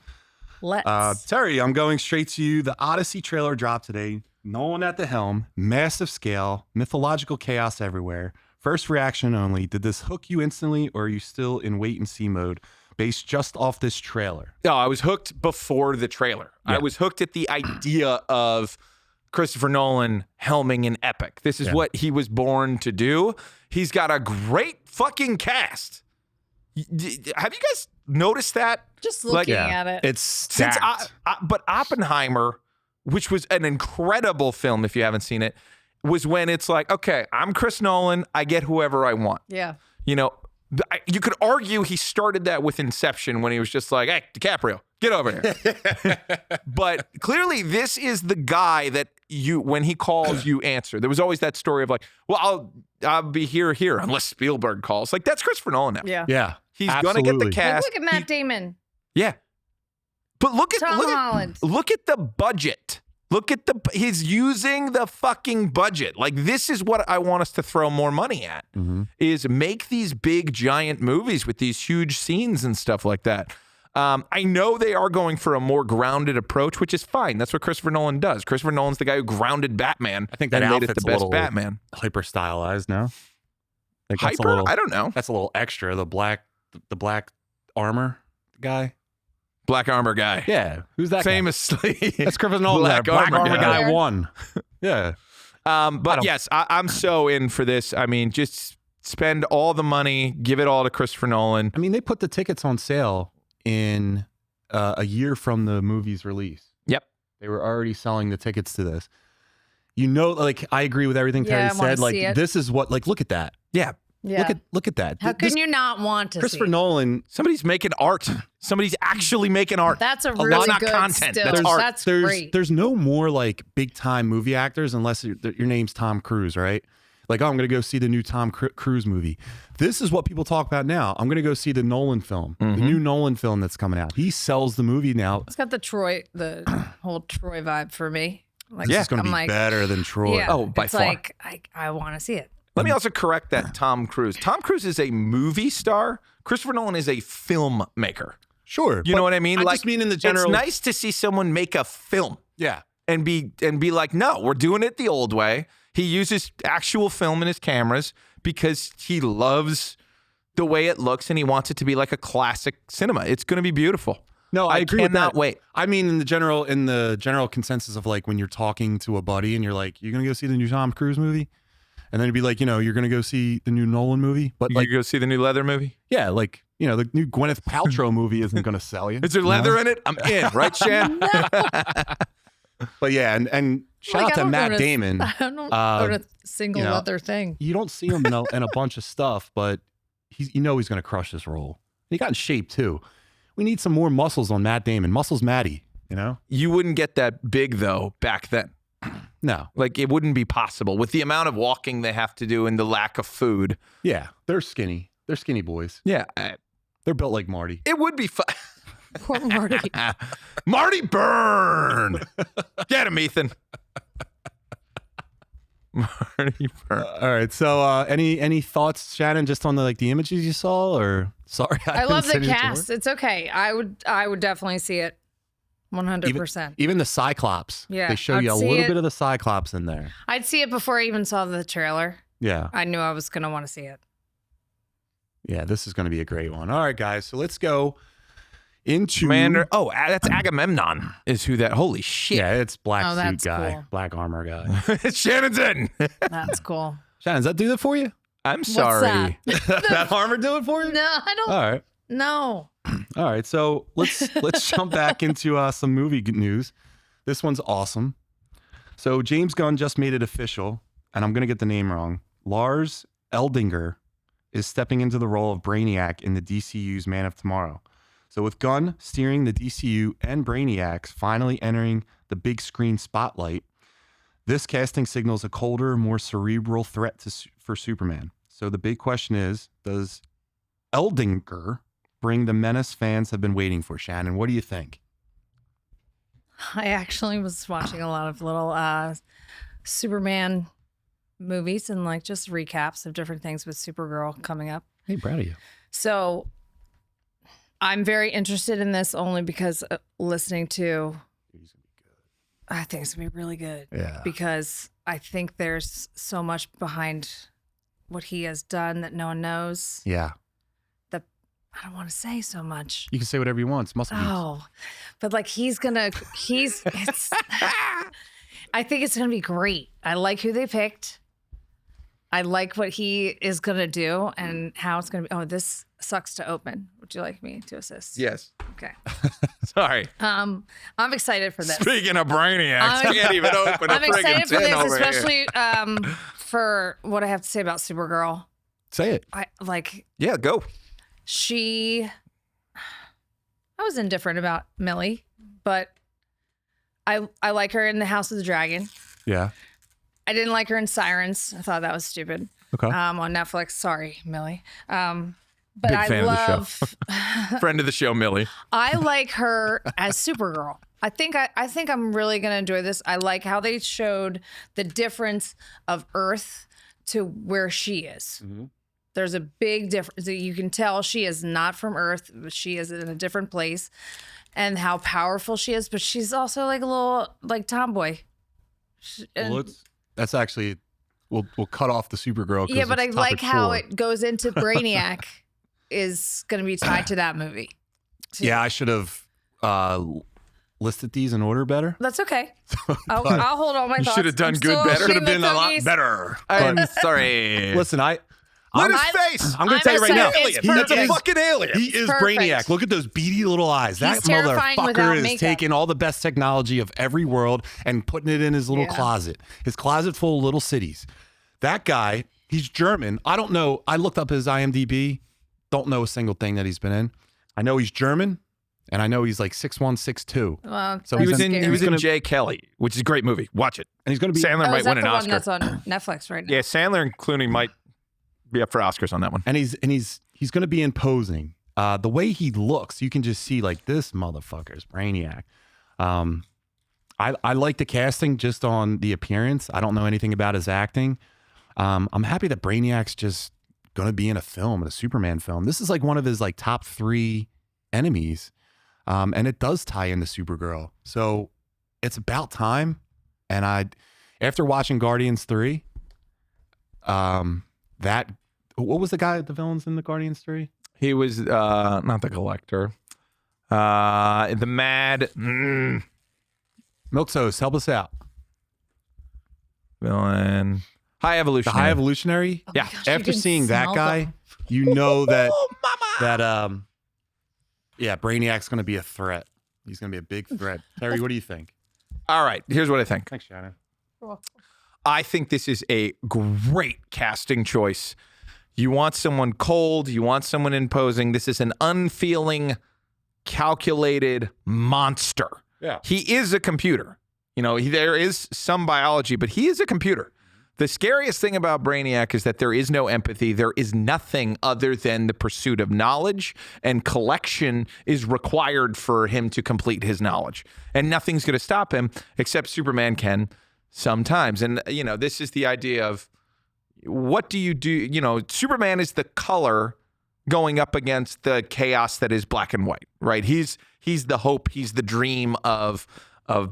Let's. Terry, I'm going straight to you. The Odyssey trailer dropped today. Nolan at the helm, massive scale, mythological chaos everywhere. First reaction only. Did this hook you instantly, or are you still in wait and see mode based just off this trailer? No, I was hooked before the trailer. Yeah. I was hooked at the idea of Christopher Nolan helming an epic. This is what he was born to do. He's got a great fucking cast. Have you guys noticed that? Just looking yeah. at it. It's Since stacked. but Oppenheimer, which was an incredible film if you haven't seen it, was when it's like, okay, I'm Chris Nolan. I get whoever I want. Yeah. You know, you could argue he started that with Inception when he was just like, hey, DiCaprio, get over here. But clearly this is the guy that when he calls, you answer. There was always that story of like, well, I'll be here unless Spielberg calls. Like, that's Christopher Nolan now. Yeah. Yeah. He's going to get the absolutely. cast. Look at Matt Damon. Yeah. But look Tom Holland. at the budget. He's using the fucking budget. Like, this is what I want us to throw more money at, is make these big giant movies with these huge scenes and stuff like that. I know they are going for a more grounded approach, which is fine. That's what Christopher Nolan does. Christopher Nolan's the guy who grounded Batman. I think that and made it outfit's the a best little Batman. hyper stylized now. Like that's Hyper? a little, I don't know. That's a little extra. The black armor guy. Black armor guy. Yeah. Who's that? Famously. Guy? That's Christopher Nolan. Black Black armor armor guy. guy won. Yeah. But yes, I'm so in for this. I mean, just spend all the money, give it all to Christopher Nolan. I mean, they put the tickets on sale in a year from the movie's release. Yep. They were already selling the tickets to this. You know, like I agree with everything Yeah, Terry I wanna said. Like see it. this is what. Like look at that. Yeah. Yeah. Look at that. How This- can you not want to Christopher see? Nolan. Somebody's making art. Somebody's actually making art. That's a lot, really not good content. still. That's art. That's there's great. there's no more like big time movie actors unless your name's Tom Cruise, right? Like, oh, I'm going to go see the new Tom Cruise movie. This is what people talk about now. I'm going to go see the Nolan film, the new Nolan film that's coming out. He sells the movie now. It's got the whole Troy vibe for me. Like, This is going to I'm be like, better than Troy. Yeah, Oh, by it's far. like I want to see it. Let me also correct that Tom Cruise. Tom Cruise is a movie star. Christopher Nolan is a filmmaker. Sure. You know what I mean? I like, just mean in the general. It's nice to see someone make a film Yeah. and be like, no, we're doing it the old way. He uses actual film in his cameras because he loves the way it looks and he wants it to be like a classic cinema. It's going to be beautiful. No, I agree with cannot that. wait. I mean, in the general consensus of like when you're talking to a buddy and you're like, you're going to go see the new Tom Cruise movie? And then it'd be like, you know, you're going to go see the new Nolan movie. But You like, go see the new Leather movie? yeah, like, you know, the new Gwyneth Paltrow movie isn't going to sell you. Is there leather in it? I'm in, right, Shan? But yeah, and shout Like, out I to don't Matt own a- Damon. I don't own a single you know, other thing. You don't see him in a bunch of stuff, but he's he's going to crush this role. He got in shape too. We need some more muscles on Matt Damon. Muscles Matty, you know? You wouldn't get that big, though, back then. No. Like, it wouldn't be possible with the amount of walking they have to do and the lack of food. Yeah, they're skinny. They're skinny boys. Yeah, They're built like Marty. it would be fun. Poor Marty. Marty Byrne. Get him, Ethan. Marty Byrne. All right. So, any thoughts, Shannon, just on the images you saw, or sorry? I love the didn't say cast. It's okay. I would definitely see it. 100%. Even the Cyclops. Yeah, They show I'd you a see little it. bit of the Cyclops in there. I'd see it before I even saw the trailer. Yeah. I knew I was going to want to see it. Yeah. This is going to be a great one. All right, guys. So let's go into Commander. Oh, that's Agamemnon is who that. Holy shit. Yeah, it's black Oh, suit that's guy, cool. black armor guy. Shannon's in. That's cool. Shannon, does that do that for you? I'm sorry. That armor do it for you? No, I don't. All right. No. All right, so let's jump back into some movie news. This one's awesome. So James Gunn just made it official, and I'm gonna get the name wrong. Lars Eldinger is stepping into the role of Brainiac in the DCU's Man of Tomorrow. So with Gunn steering the DCU and Brainiacs finally entering the big screen spotlight, this casting signals a colder, more cerebral threat for Superman. So the big question is, does Eldinger bring the menace fans have been waiting for? Shannon, what do you think? I actually was watching a lot of little Superman movies and like just recaps of different things with Supergirl coming up. Hey, proud of you. So I'm very interested in this only because listening to, I think it's gonna be really good. Yeah. Because I think there's so much behind what he has done that no one knows. Yeah. That I don't want to say so much. You can say whatever you want. It's muscle beats. Oh, but like it's. I think it's gonna be great. I like who they picked. I like what he is gonna do and how it's gonna be. Oh, this sucks to open. Would you like me to assist? Yes. Okay. Sorry. I'm excited for this. Speaking of Brainiacs, I can't even open a I'm friggin' excited for tin this, over here. especially for what I have to say about Supergirl. Say it. I like Yeah, go. I was indifferent about Millie, but I like her in the House of the Dragon. Yeah. I didn't like her in Sirens. I thought that was stupid. Okay. On Netflix. Sorry, Millie. But Big I fan of the love Friend of the show, Millie. I like her as Supergirl. I think I'm really gonna enjoy this. I like how they showed the difference of Earth to where she is. Mm-hmm. There's a big difference. You can tell she is not from Earth. She is in a different place, and how powerful she is. But she's also like a little like tomboy. Well, that's actually we'll cut off the Supergirl. Yeah, but I it's like topic how 4. it goes into Brainiac is going to be tied to that movie. too. Yeah, I should have listed these in order better. That's okay. I'll hold all my You thoughts. should have done I'm good still better. Should have between been the a lot cookies. better. I'm sorry. Listen, Look at I'm- his face. I'm going I'm to tell you right now. excited. It's He That's a perfect. fucking alien. He is perfect. Brainiac. Look at those beady little eyes. That He's terrifying without motherfucker is makeup. taking all the best technology of every world and putting it in his little Yeah. closet. His closet full of little cities. That guy, he's German. I don't know. I looked up his IMDb. Don't know a single thing that he's been in. I know he's German, and I know he's like 6'1", 6'2". Well, So He that's was in scary. Jay Kelly, which is a great movie. Watch it. And he's going to be Sandler Oh, might is that win an the one Oscar. that's on Netflix right now? Yeah, Sandler and Clooney might be up for Oscars on that one. and he's going to be imposing. The way he looks, you can just see like this motherfucker's Brainiac. I like the casting just on the appearance. I don't know anything about his acting. I'm happy that Brainiac's just going to be in a film, a Superman film. This is like one of his like top 3 enemies. And it does tie into Supergirl. So it's about time. And after watching Guardians 3, what was the villains in the Guardians 3? He was not the Collector. The Mad Milksos, help us out. villain. High The Evolution. High Evolutionary. my Yeah. gosh, you After can seeing that smell guy, them. you know that Oh, mama. yeah, Brainiac's going to be a threat. He's going to be a big threat. Terry, what do you think? All right, here's what I think. Thanks, Shannon. I think this is a great casting choice. You want someone cold, you want someone imposing. This is an unfeeling, calculated monster. Yeah. He is a computer. You know, there is some biology, but he is a computer. The scariest thing about Brainiac is that there is no empathy. There is nothing other than the pursuit of knowledge, and collection is required for him to complete his knowledge. And nothing's going to stop him except Superman can sometimes. And, you know, this is the idea of what do? You know, Superman is the color going up against the chaos that is black and white, right? He's the hope. He's the dream of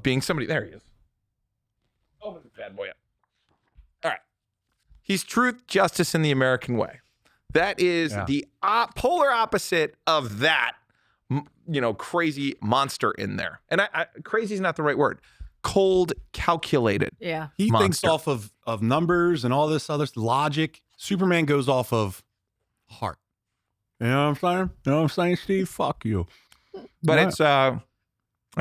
being somebody. There he is. Open the bad boy up. All right. He's truth, justice, and the American way. That is the polar opposite of that, crazy monster in there. And crazy is not the right word. Cold, calculated. Yeah. He thinks Monster. off of numbers and all this other logic. Superman goes off of heart. You know what I'm saying? You know what I'm saying, Steve? Fuck you. But Yeah. it's, I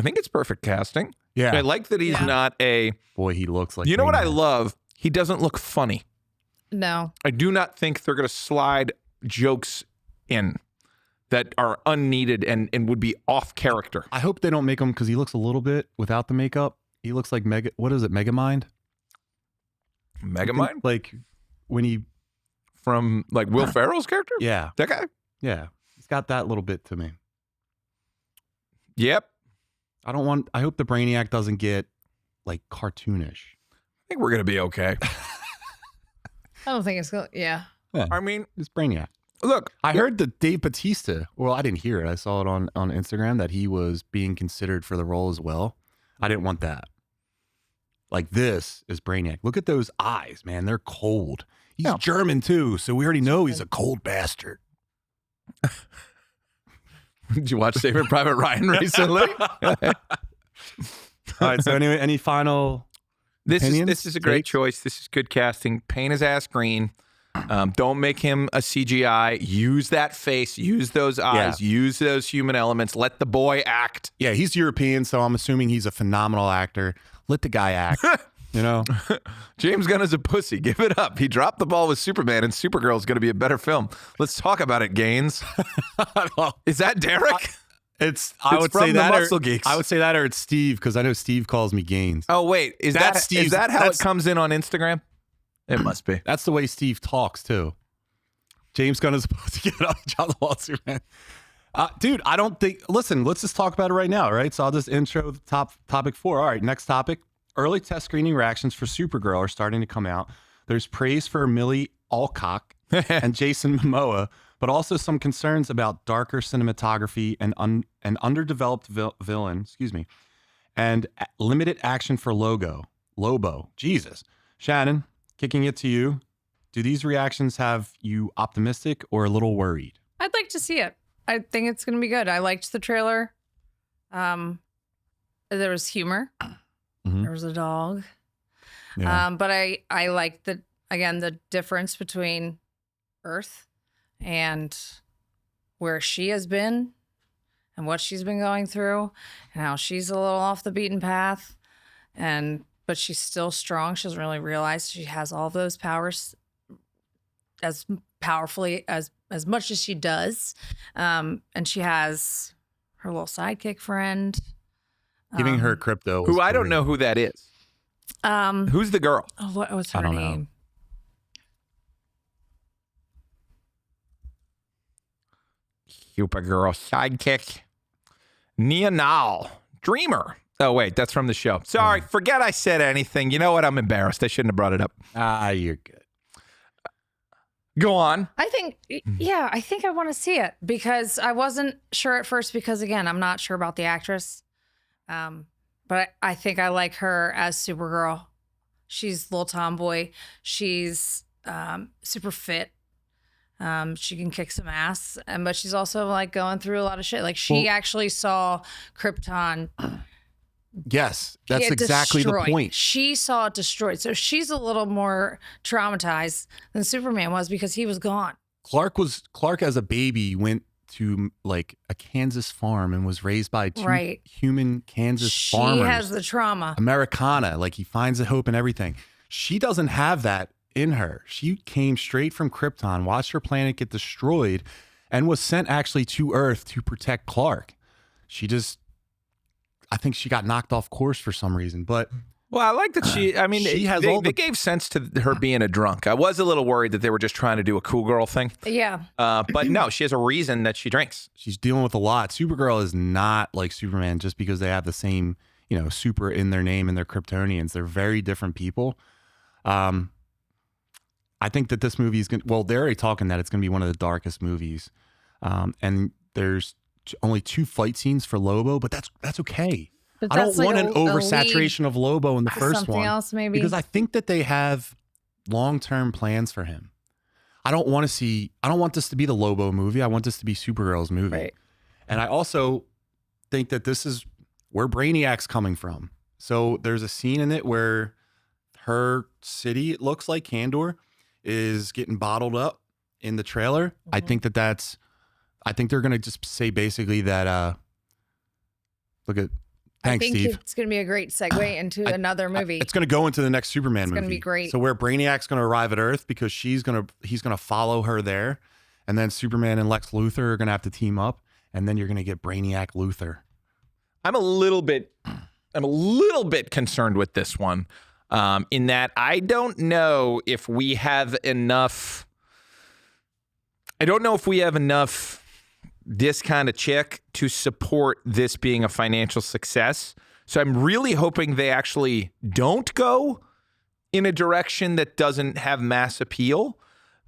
think it's perfect casting. Yeah. I like that he's Yeah. not a, Boy, he looks like you know what I Brainiac. love? He doesn't look funny. No. I do not think they're going to slide jokes in that are unneeded and would be off character. I hope they don't make him because he looks a little bit without the makeup. He looks like Megamind? Megamind? Like when he, From like Will Ferrell's character? yeah, That guy? yeah. He's got that little bit to me. Yep. I hope the Brainiac doesn't get like cartoonish. I think we're going to be okay. I don't think it's going to. Yeah. Yeah, I mean, it's Brainiac. Look, I heard that Dave Bautista, well, I didn't hear it. I saw it on Instagram that he was being considered for the role as well. I didn't want that. Like, this is Brainiac. Look at those eyes, man. They're cold. He's German too, so we already know he's a cold bastard. Did you watch Saving Private Ryan recently? All right, so anyway, any final opinions? This is a great choice. This is good casting. Paint his ass green. Don't make him a CGI. Use that face. Use those eyes. Use those human elements. Let the boy act. Yeah, he's European, so I'm assuming he's a phenomenal actor. Let the guy act. You know, James Gunn is a pussy. Give it up. He dropped the ball with Superman, and Supergirl is going to be a better film. Let's talk about it, Gaines. Is that Derek? I would from say the that Muscle or, Geeks. I would say that or it's Steve because I know Steve calls me Gaines. Oh wait, is that how it comes in on Instagram? It must be. That's the way Steve talks too. James Gunn is supposed to get on John the Wall Superman. Dude, I don't think. Listen, let's just talk about it right now, right? So I'll just intro the topic 4. All right, next topic. Early test screening reactions for Supergirl are starting to come out. There's praise for Millie Alcock and Jason Momoa, but also some concerns about darker cinematography and an underdeveloped villain, and limited action for Lobo. Jesus. Shannon, kicking it to you. Do these reactions have you optimistic or a little worried? I'd like to see it. I think it's going to be good. I liked the trailer. There was humor. Mm-hmm. There was a dog. Yeah. But I like the difference between Earth and where she has been and what she's been going through and how she's a little off the beaten path. But she's still strong. She doesn't really realize she has all of those powers as powerfully as much as she does. And she has her little sidekick friend. Giving her crypto. Who I don't know who that is. Who's the girl? Oh, what was her I don't name? know. Supergirl sidekick. Nia Nal. Dreamer. Oh, wait, that's from the show. Sorry, forget I said anything. You know what? I'm embarrassed. I shouldn't have brought it up. You're good. Go on. I think I want to see it because I wasn't sure at first because, again, I'm not sure about the actress. But I think I like her as Supergirl. She's a little tomboy. She's super fit. She can kick some ass, but she's also like going through a lot of shit. Like she actually saw Krypton. Yes, that's exactly destroyed. the point. She saw it destroyed. So she's a little more traumatized than Superman was because he was gone. Clark as a baby went to like a Kansas farm and was raised by two human Kansas farmers. She has the trauma. Americana, like he finds the hope in everything. She doesn't have that in her. She came straight from Krypton, watched her planet get destroyed, and was sent actually to Earth to protect Clark. I think she got knocked off course for some reason, but well, I like that she has they gave sense to her being a drunk. I was a little worried that they were just trying to do a cool girl thing. Yeah. But no, she has a reason that she drinks. She's dealing with a lot. Supergirl is not like Superman just because they have the same, super in their name and they're Kryptonians. They're very different people. I think that this movie is going to, well, they're already talking that it's going to be one of the darkest movies. And there's only 2 fight scenes for Lobo, but that's okay. But I don't like want an a oversaturation of Lobo in the first something one. Else maybe. Because I think that they have long-term plans for him. I don't want this to be the Lobo movie. I want this to be Supergirl's movie. Right. And I also think that this is where Brainiac's coming from. So there's a scene in it where her city, it looks like Kandor, is getting bottled up in the trailer. Mm-hmm. I think they're going to just say basically that, thanks, Steve. It's going to be a great segue into another movie. It's going to go into the next Superman movie. It's going to be great. So where Brainiac's going to arrive at Earth because he's going to follow her there. And then Superman and Lex Luthor are going to have to team up. And then you're going to get Brainiac Luthor. I'm a little bit concerned with this one in that I don't know if we have enough. I don't know if we have enough this kind of chick to support this being a financial success. So I'm really hoping they actually don't go in a direction that doesn't have mass appeal.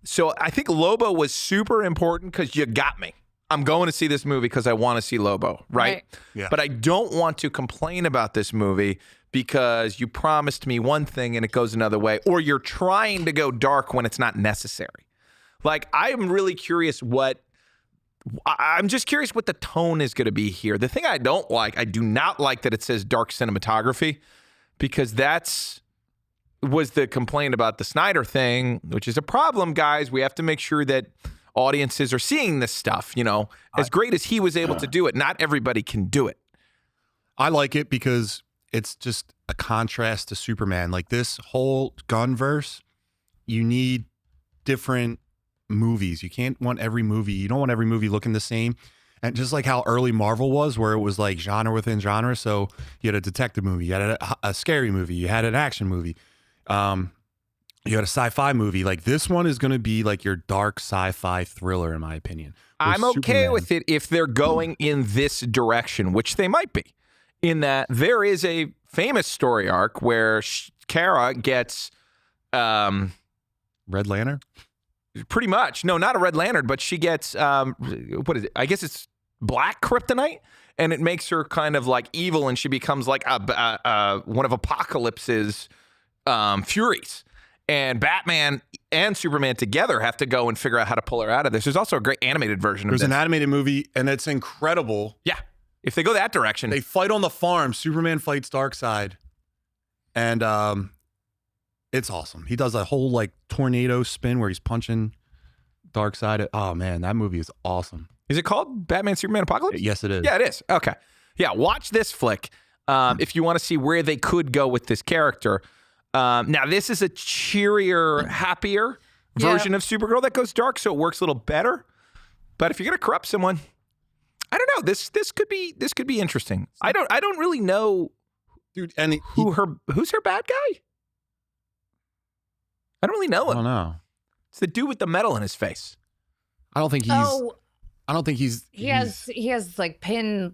So I think Lobo was super important because you got me. I'm going to see this movie because I want to see Lobo, right? Yeah. But I don't want to complain about this movie because you promised me one thing and it goes another way, or you're trying to go dark when it's not necessary. Like, I'm really curious I'm just curious what the tone is going to be here. The thing I do not like that it says dark cinematography, because was the complaint about the Snyder thing, which is a problem, guys. We have to make sure that audiences are seeing this stuff, as great as he was able to do it. Not everybody can do it. I like it because it's just a contrast to Superman. Like, this whole gunverse, you need different movies. You don't want every movie looking the same. And just like how early Marvel was, where it was like genre within genre. So you had a detective movie, you had a scary movie, you had an action movie, you had a sci-fi movie. Like, this one is going to be like your dark sci-fi thriller, in my opinion. I'm okay with it if they're going in this direction, which they might be, in that there is a famous story arc where Kara gets Red Lantern? pretty much, no, not a Red Lantern, but she gets, what is it? I guess it's black kryptonite, and it makes her kind of like evil, and she becomes like one of Apocalypse's Furies. And Batman and Superman together have to go and figure out how to pull her out of this. There's also a great animated version of this. There's an animated movie, and it's incredible. Yeah. If they go that direction. They fight on the farm. Superman fights Darkseid. And it's awesome. He does a whole like tornado spin where he's punching Darkseid. Oh, man, that movie is awesome. Is it called Batman Superman Apocalypse? Yes, it is. Yeah, it is. Okay. Yeah, watch this flick if you want to see where they could go with this character. Now, this is a cheerier, happier version of Supergirl that goes dark, so it works a little better. But if you're gonna corrupt someone, I don't know. This could be interesting. I don't really know, dude. And who's her bad guy? I don't really know him. I don't know. It's the dude with the metal in his face. I don't think he's. He has like pins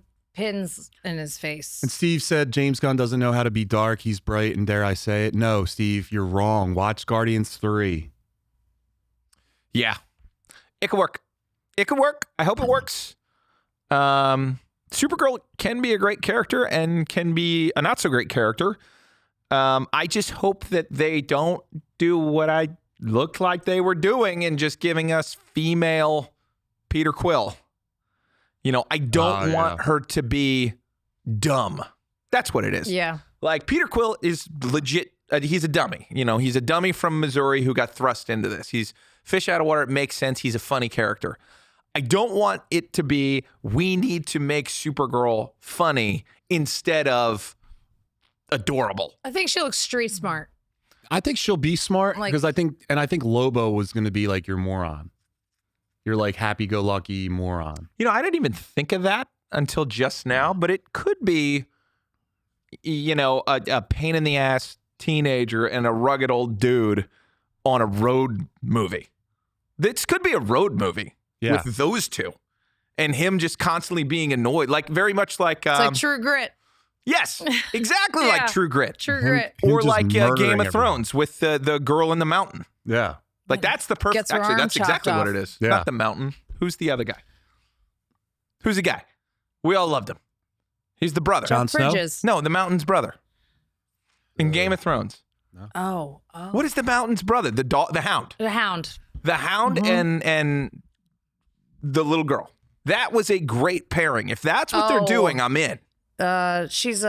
in his face. And Steve said James Gunn doesn't know how to be dark. He's bright, and dare I say it? No, Steve, you're wrong. Watch Guardians 3. Yeah, it could work. It could work. I hope it works. Supergirl can be a great character and can be a not so great character. I just hope that they don't do what I looked like they were doing and just giving us female Peter Quill. I don't want her to be dumb. That's what it is. Yeah. Like, Peter Quill is legit. He's a dummy. He's a dummy from Missouri who got thrust into this. He's fish out of water. It makes sense. He's a funny character. I don't want it to be, we need to make Supergirl funny instead of adorable. I think she looks street smart. I think she'll be smart because I think Lobo was going to be like your moron. You're like happy-go-lucky moron. I didn't even think of that until just now, but it could be, a pain-in-the-ass teenager and a rugged old dude on a road movie. This could be a road movie with those two. And him just constantly being annoyed, like very much like... it's like True Grit. Yes, exactly like True Grit. True Grit. Or like Game of Thrones with the girl in the mountain. Yeah. Like, that's the perfect... Actually, that's exactly what it is. Yeah. Not the mountain. Who's the other guy? Who's the guy? We all loved him. He's the brother. Jon Snow? Bridges. No, the mountain's brother. In Game of Thrones. No. Oh. What is the mountain's brother? The Hound. The Hound. The Hound and the little girl. That was a great pairing. If that's what they're doing, I'm in. She's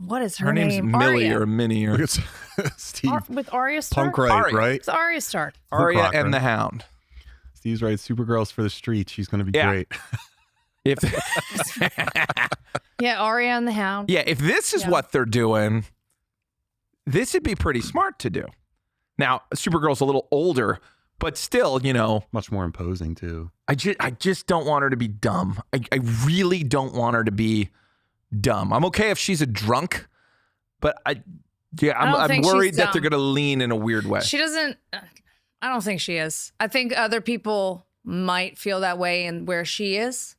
what is her name's name? Millie Arya. or Minnie or Steve. With Arya Stark? Punk right? It's Arya Stark. Arya Crocker. and the Hound. Steve's right. Supergirl's for the streets. She's going to be great. If Yeah, Arya and the Hound. Yeah, if this is what they're doing, this would be pretty smart to do. Now, Supergirl's a little older, but still, Much more imposing, too. I just don't want her to be dumb. I really don't want her to be dumb. I'm okay if she's a drunk, but I'm worried that they're going to lean in a weird way. She doesn't. I don't think she is. I think other people might feel that way in where she is,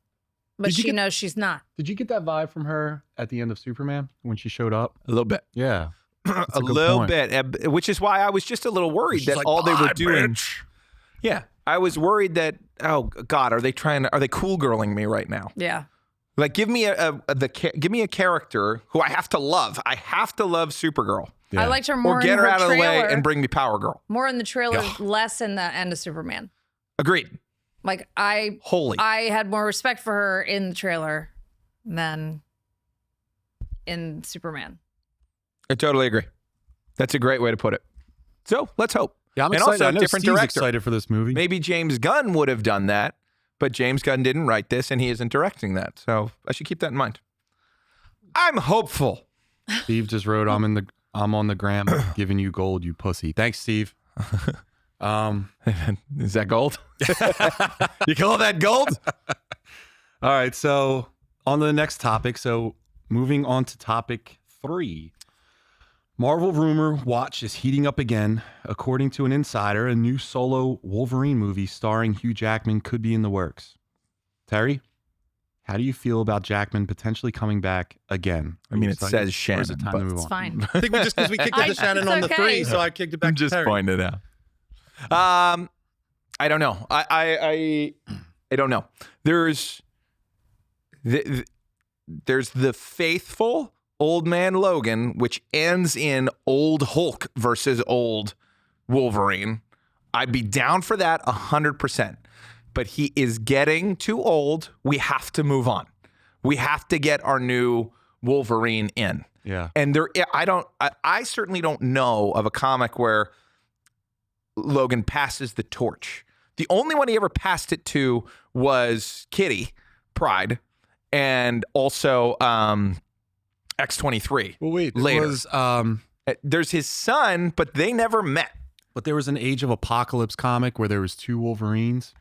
but she knows she's not. Did you get that vibe from her at the end of Superman when she showed up? A little bit. Yeah. a little bit, which is why I was just a little worried that all they were doing. Yeah, I was worried that, oh God, are they cool girling me right now? Yeah. Like, give me a character who I have to love. I have to love Supergirl. I liked her more Or get in her out of the way trailer, and bring me Power Girl. more in the trailer, less in the end of Superman. Agreed. Like I had more respect for her in the trailer than in Superman. I totally agree. That's a great way to put it. So let's hope. Yeah, I'm and excited. Also, I know different Steve's director. excited for this movie. Maybe James Gunn would have done that, but James Gunn didn't write this, and he isn't directing that. So I should keep that in mind. I'm hopeful. Steve just wrote, "I'm on the gram, giving you gold, you pussy." Thanks, Steve. Is that gold? You call that gold? All right. So on to the next topic. So moving on to topic 3. Marvel rumor watch is heating up again. According to an insider, a new solo Wolverine movie starring Hugh Jackman could be in the works. Terry, how do you feel about Jackman potentially coming back again? I mean, it says Or is Shannon, it time but to move It's on? fine. I think just because we kicked it to Shannon it's on the okay. 3, so I kicked it back just to Terry. pointed out. I don't know. I don't know. There's the faithful Old Man Logan, which ends in old Hulk versus old Wolverine. I'd be down for that 100%. But he is getting too old. We have to move on. We have to get our new Wolverine in. Yeah. And I certainly don't know of a comic where Logan passes the torch. The only one he ever passed it to was Kitty Pryde, and also X-23. Well, wait. Later. It was, There's his son, but they never met. but there was an Age of Apocalypse comic where there was 2 Wolverines,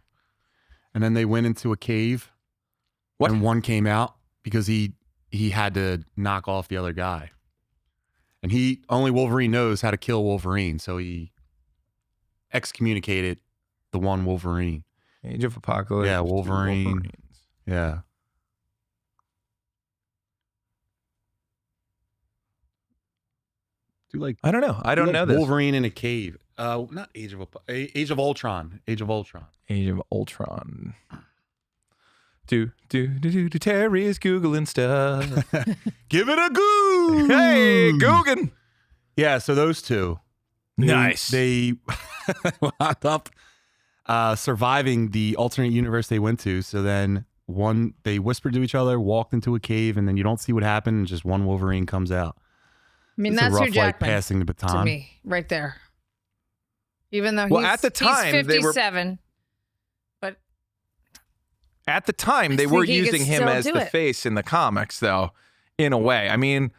and then they went into a cave. What? And one came out because he had to knock off the other guy. And only Wolverine knows how to kill Wolverine, so he excommunicated the one Wolverine. Age of Apocalypse. Yeah, two Wolverine. Wolverines. Yeah. I don't know. I don't know this. Wolverine in a cave. Not Age of Age of Ultron. Age of Ultron. Age of Ultron. Do Terry is Googling stuff. Give it a goo. Hey, Guggen. Yeah, so those two. Nice. They wound up surviving the alternate universe they went to. So then they whispered to each other, walked into a cave, and then you don't see what happened, and just one Wolverine comes out. I mean, It's that's a rough, Hugh Jackman passing the to baton. me, right there. Even though Well, he's, at the time, he's they were- 57, but At the time, they I were think he could using him still as do the it. face in the comics, though, in a way. I mean,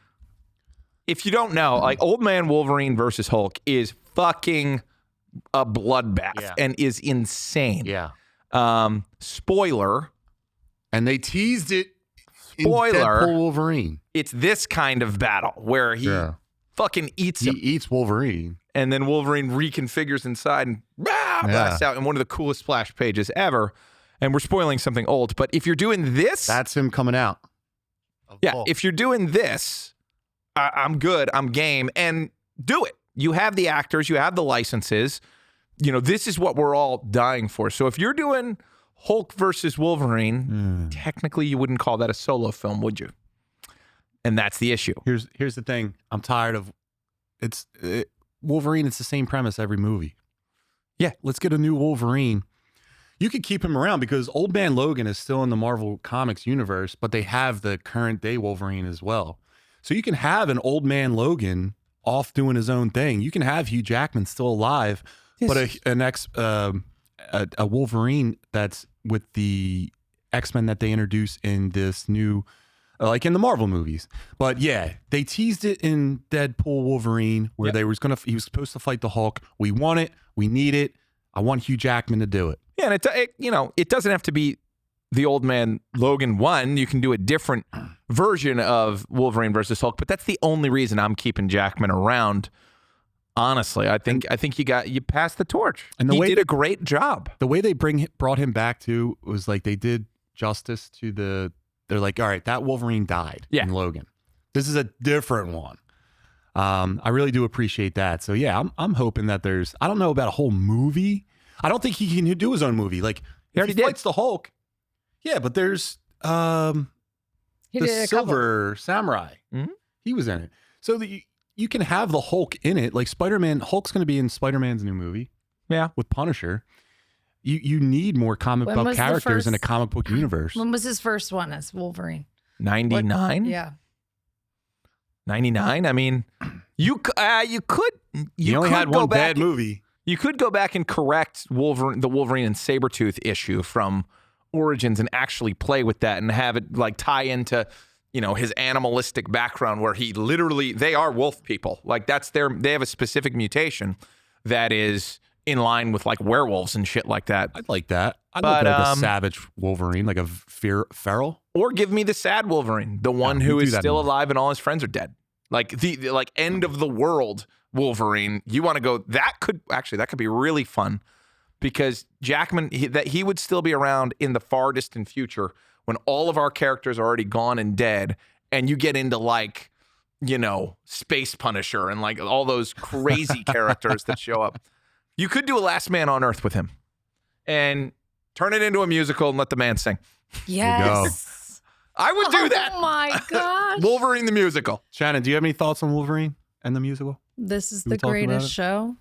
if you don't know, like Old Man Wolverine versus Hulk is fucking a bloodbath Yeah. and is insane. Yeah. Spoiler, And they teased it Spoiler. in Deadpool Wolverine. it's this kind of battle where he fucking eats He him. eats Wolverine. And then Wolverine reconfigures inside and blasts out in one of the coolest splash pages ever. And we're spoiling something old, but if you're doing this, That's him coming out. yeah, if you're doing this, I'm good, I'm game, and do it. You have the actors, you have the licenses. You know, this is what we're all dying for. So if you're doing Hulk versus Wolverine, technically you wouldn't call that a solo film, would you? And that's the issue. Here's the thing. I'm tired of Wolverine. It's the same premise every movie. Yeah. Let's get a new Wolverine. You could keep him around because Old Man Logan is still in the Marvel Comics universe, but they have the current day Wolverine as well. So you can have an Old Man Logan off doing his own thing. You can have Hugh Jackman still alive, but a Wolverine that's with the X-Men that they introduce in this new, like in the Marvel movies. But yeah, they teased it in Deadpool Wolverine where he was supposed to fight the Hulk. We want it. We need it. I want Hugh Jackman to do it. Yeah, and it doesn't have to be the Old Man Logan one. You can do a different version of Wolverine versus Hulk, but that's the only reason I'm keeping Jackman around. Honestly, I think you passed the torch, And the he way did a great job. The way they brought him back to was like they did justice to they're like, all right, that Wolverine died Yeah. in Logan. This is a different one. I really do appreciate that. So yeah, I'm hoping that there's. I don't know about a whole movie. I don't think he can do his own movie. Like He if already he did. fights the Hulk. Yeah, but there's He the did a couple. Silver Samurai. Mhm. He was in it. So that you can have the Hulk in it. Like Spider-Man, Hulk's going to be in Spider-Man's new movie. Yeah. With Punisher. You need more comic When book was the characters in a first- comic book universe. When was his first one as Wolverine? 99? Yeah. 99? I mean, you could He only could had go one back, bad movie. You could go back and correct the Wolverine and Sabretooth issue from Origins and actually play with that and have it like tie into, his animalistic background where he literally, they are wolf people. Like they have a specific mutation that is in line with like werewolves and shit like that. I'd like that. I'd But, look like a savage Wolverine, like a feral. Or give me the sad Wolverine, the one we who do is that still movie. alive and all his friends are dead. Like the like end of the world Wolverine. You want to go? That could be really fun because Jackman he would still be around in the far distant future when all of our characters are already gone and dead, and you get into like Space Punisher and like all those crazy characters that show up. You could do a Last Man on Earth with him, and turn it into a musical and let the man sing. Yes. I would do that. Oh my gosh. Wolverine the musical. Shannon, do you have any thoughts on Wolverine and the musical? This is Did we the talk about greatest it? show.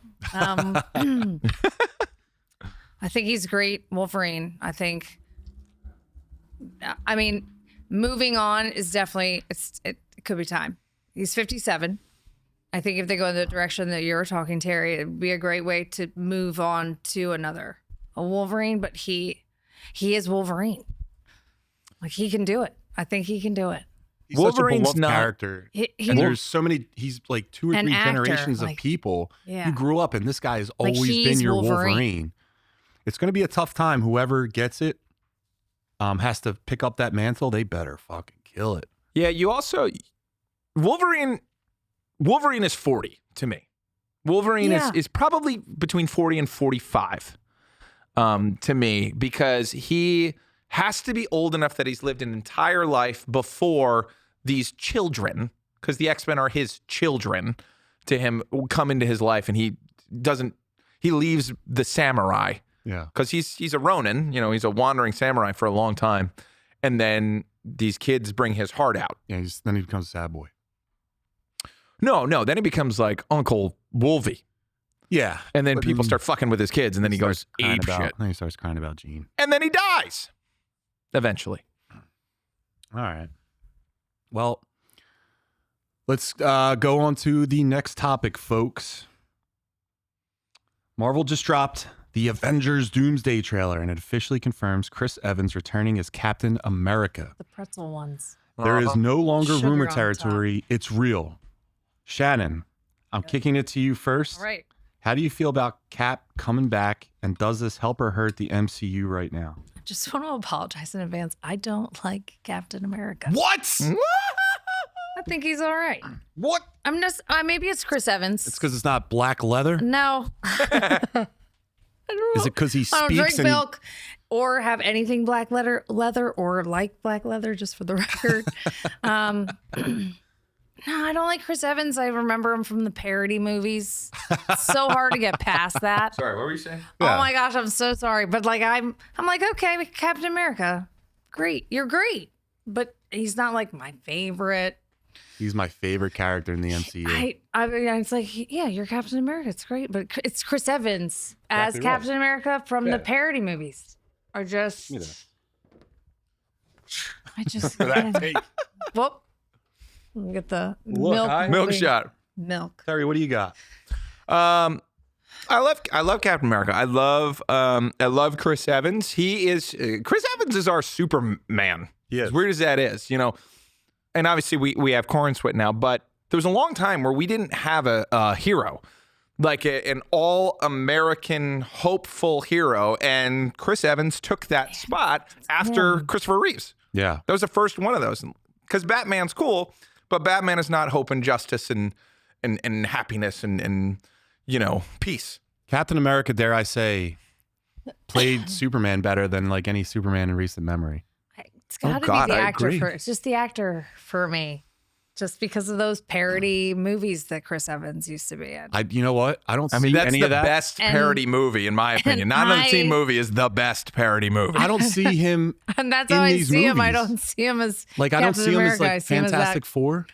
I think he's great, Wolverine. I mean, moving on is definitely it could be time. He's 57. I think if they go in the direction that you're talking, Terry, it'd be a great way to move on to a Wolverine. But he is Wolverine. Like he can do it. I think he can do it. He's Wolverine's such a beloved not- character. He- And there's so many, he's like two or An three actor, generations of like- people Yeah. who grew up, and this guy has Like, always he's been your Wolverine. Wolverine. It's going to be a tough time. Whoever gets it has to pick up that mantle. They better fucking kill it. Yeah, you also Wolverine is 40 to me. Wolverine Yeah. is probably between 40 and 45 to me because he has to be old enough that he's lived an entire life before these children, because the X-Men are his children to him, come into his life, and he leaves the samurai Yeah. because he's a Ronin, he's a wandering samurai for a long time. And then these kids bring his heart out. Yeah. Then he becomes a sad boy. No, then he becomes like Uncle Wolvie. Yeah. And then But people start fucking with his kids, and then he goes ape shit. Then he starts crying about Gene. And then he dies. Eventually. All right. Well, let's go on to the next topic, folks. Marvel just dropped the Avengers Doomsday trailer, and it officially confirms Chris Evans returning as Captain America. The pretzel ones. There is no longer Sugar rumor on territory. It's real. Shannon, I'm kicking it to you first. All right. How do you feel about Cap coming back, and does this help or hurt the MCU right now? I just want to apologize in advance. I don't like Captain America. What? I think he's all right. What? I'm just maybe it's Chris Evans. It's because it's not black leather? No. I don't know. Is it because he I don't drink speaks and milk or have anything black leather or like black leather, just for the record. No, I don't like Chris Evans. I remember him from the parody movies. It's so hard to get past that. Sorry, what were you saying? Yeah. Oh my gosh, I'm so sorry. But like I'm like, okay, Captain America. Great. You're great. But he's not like my favorite. he's my favorite character in the MCU? I mean, it's like, yeah, you're Captain America. It's great, but it's Chris Evans as Exactly right. Captain America from the parody movies. Are just, You know. I just, For that take. whoop. Let me get the Look, milk. I- Milk moving. shot. Milk. Terry, what do you got? I love Captain America. I love Chris Evans. Chris Evans is our Superman. Yes. As weird as that is, and obviously we have Corn Sweat now, but there was a long time where we didn't have a hero, like an all-American hopeful hero, and Chris Evans took that spot after Christopher Reeves. Yeah. That was the first one of those, because Batman's cool, but Batman is not hope and justice and happiness and peace. Captain America, dare I say, played Superman better than like any Superman in recent memory. It's got to God, be the I actor agree. it's just the actor for me. just because of those parody movies that Chris Evans used to be in. You know what? I don't I see mean, that's any the of that. best parody movie, in my opinion. Not another teen movie is the best parody movie. I don't see him And that's in how I these see him. I movies. don't see him as like I don't Captain see him as America. I like see him as that- Fantastic Four,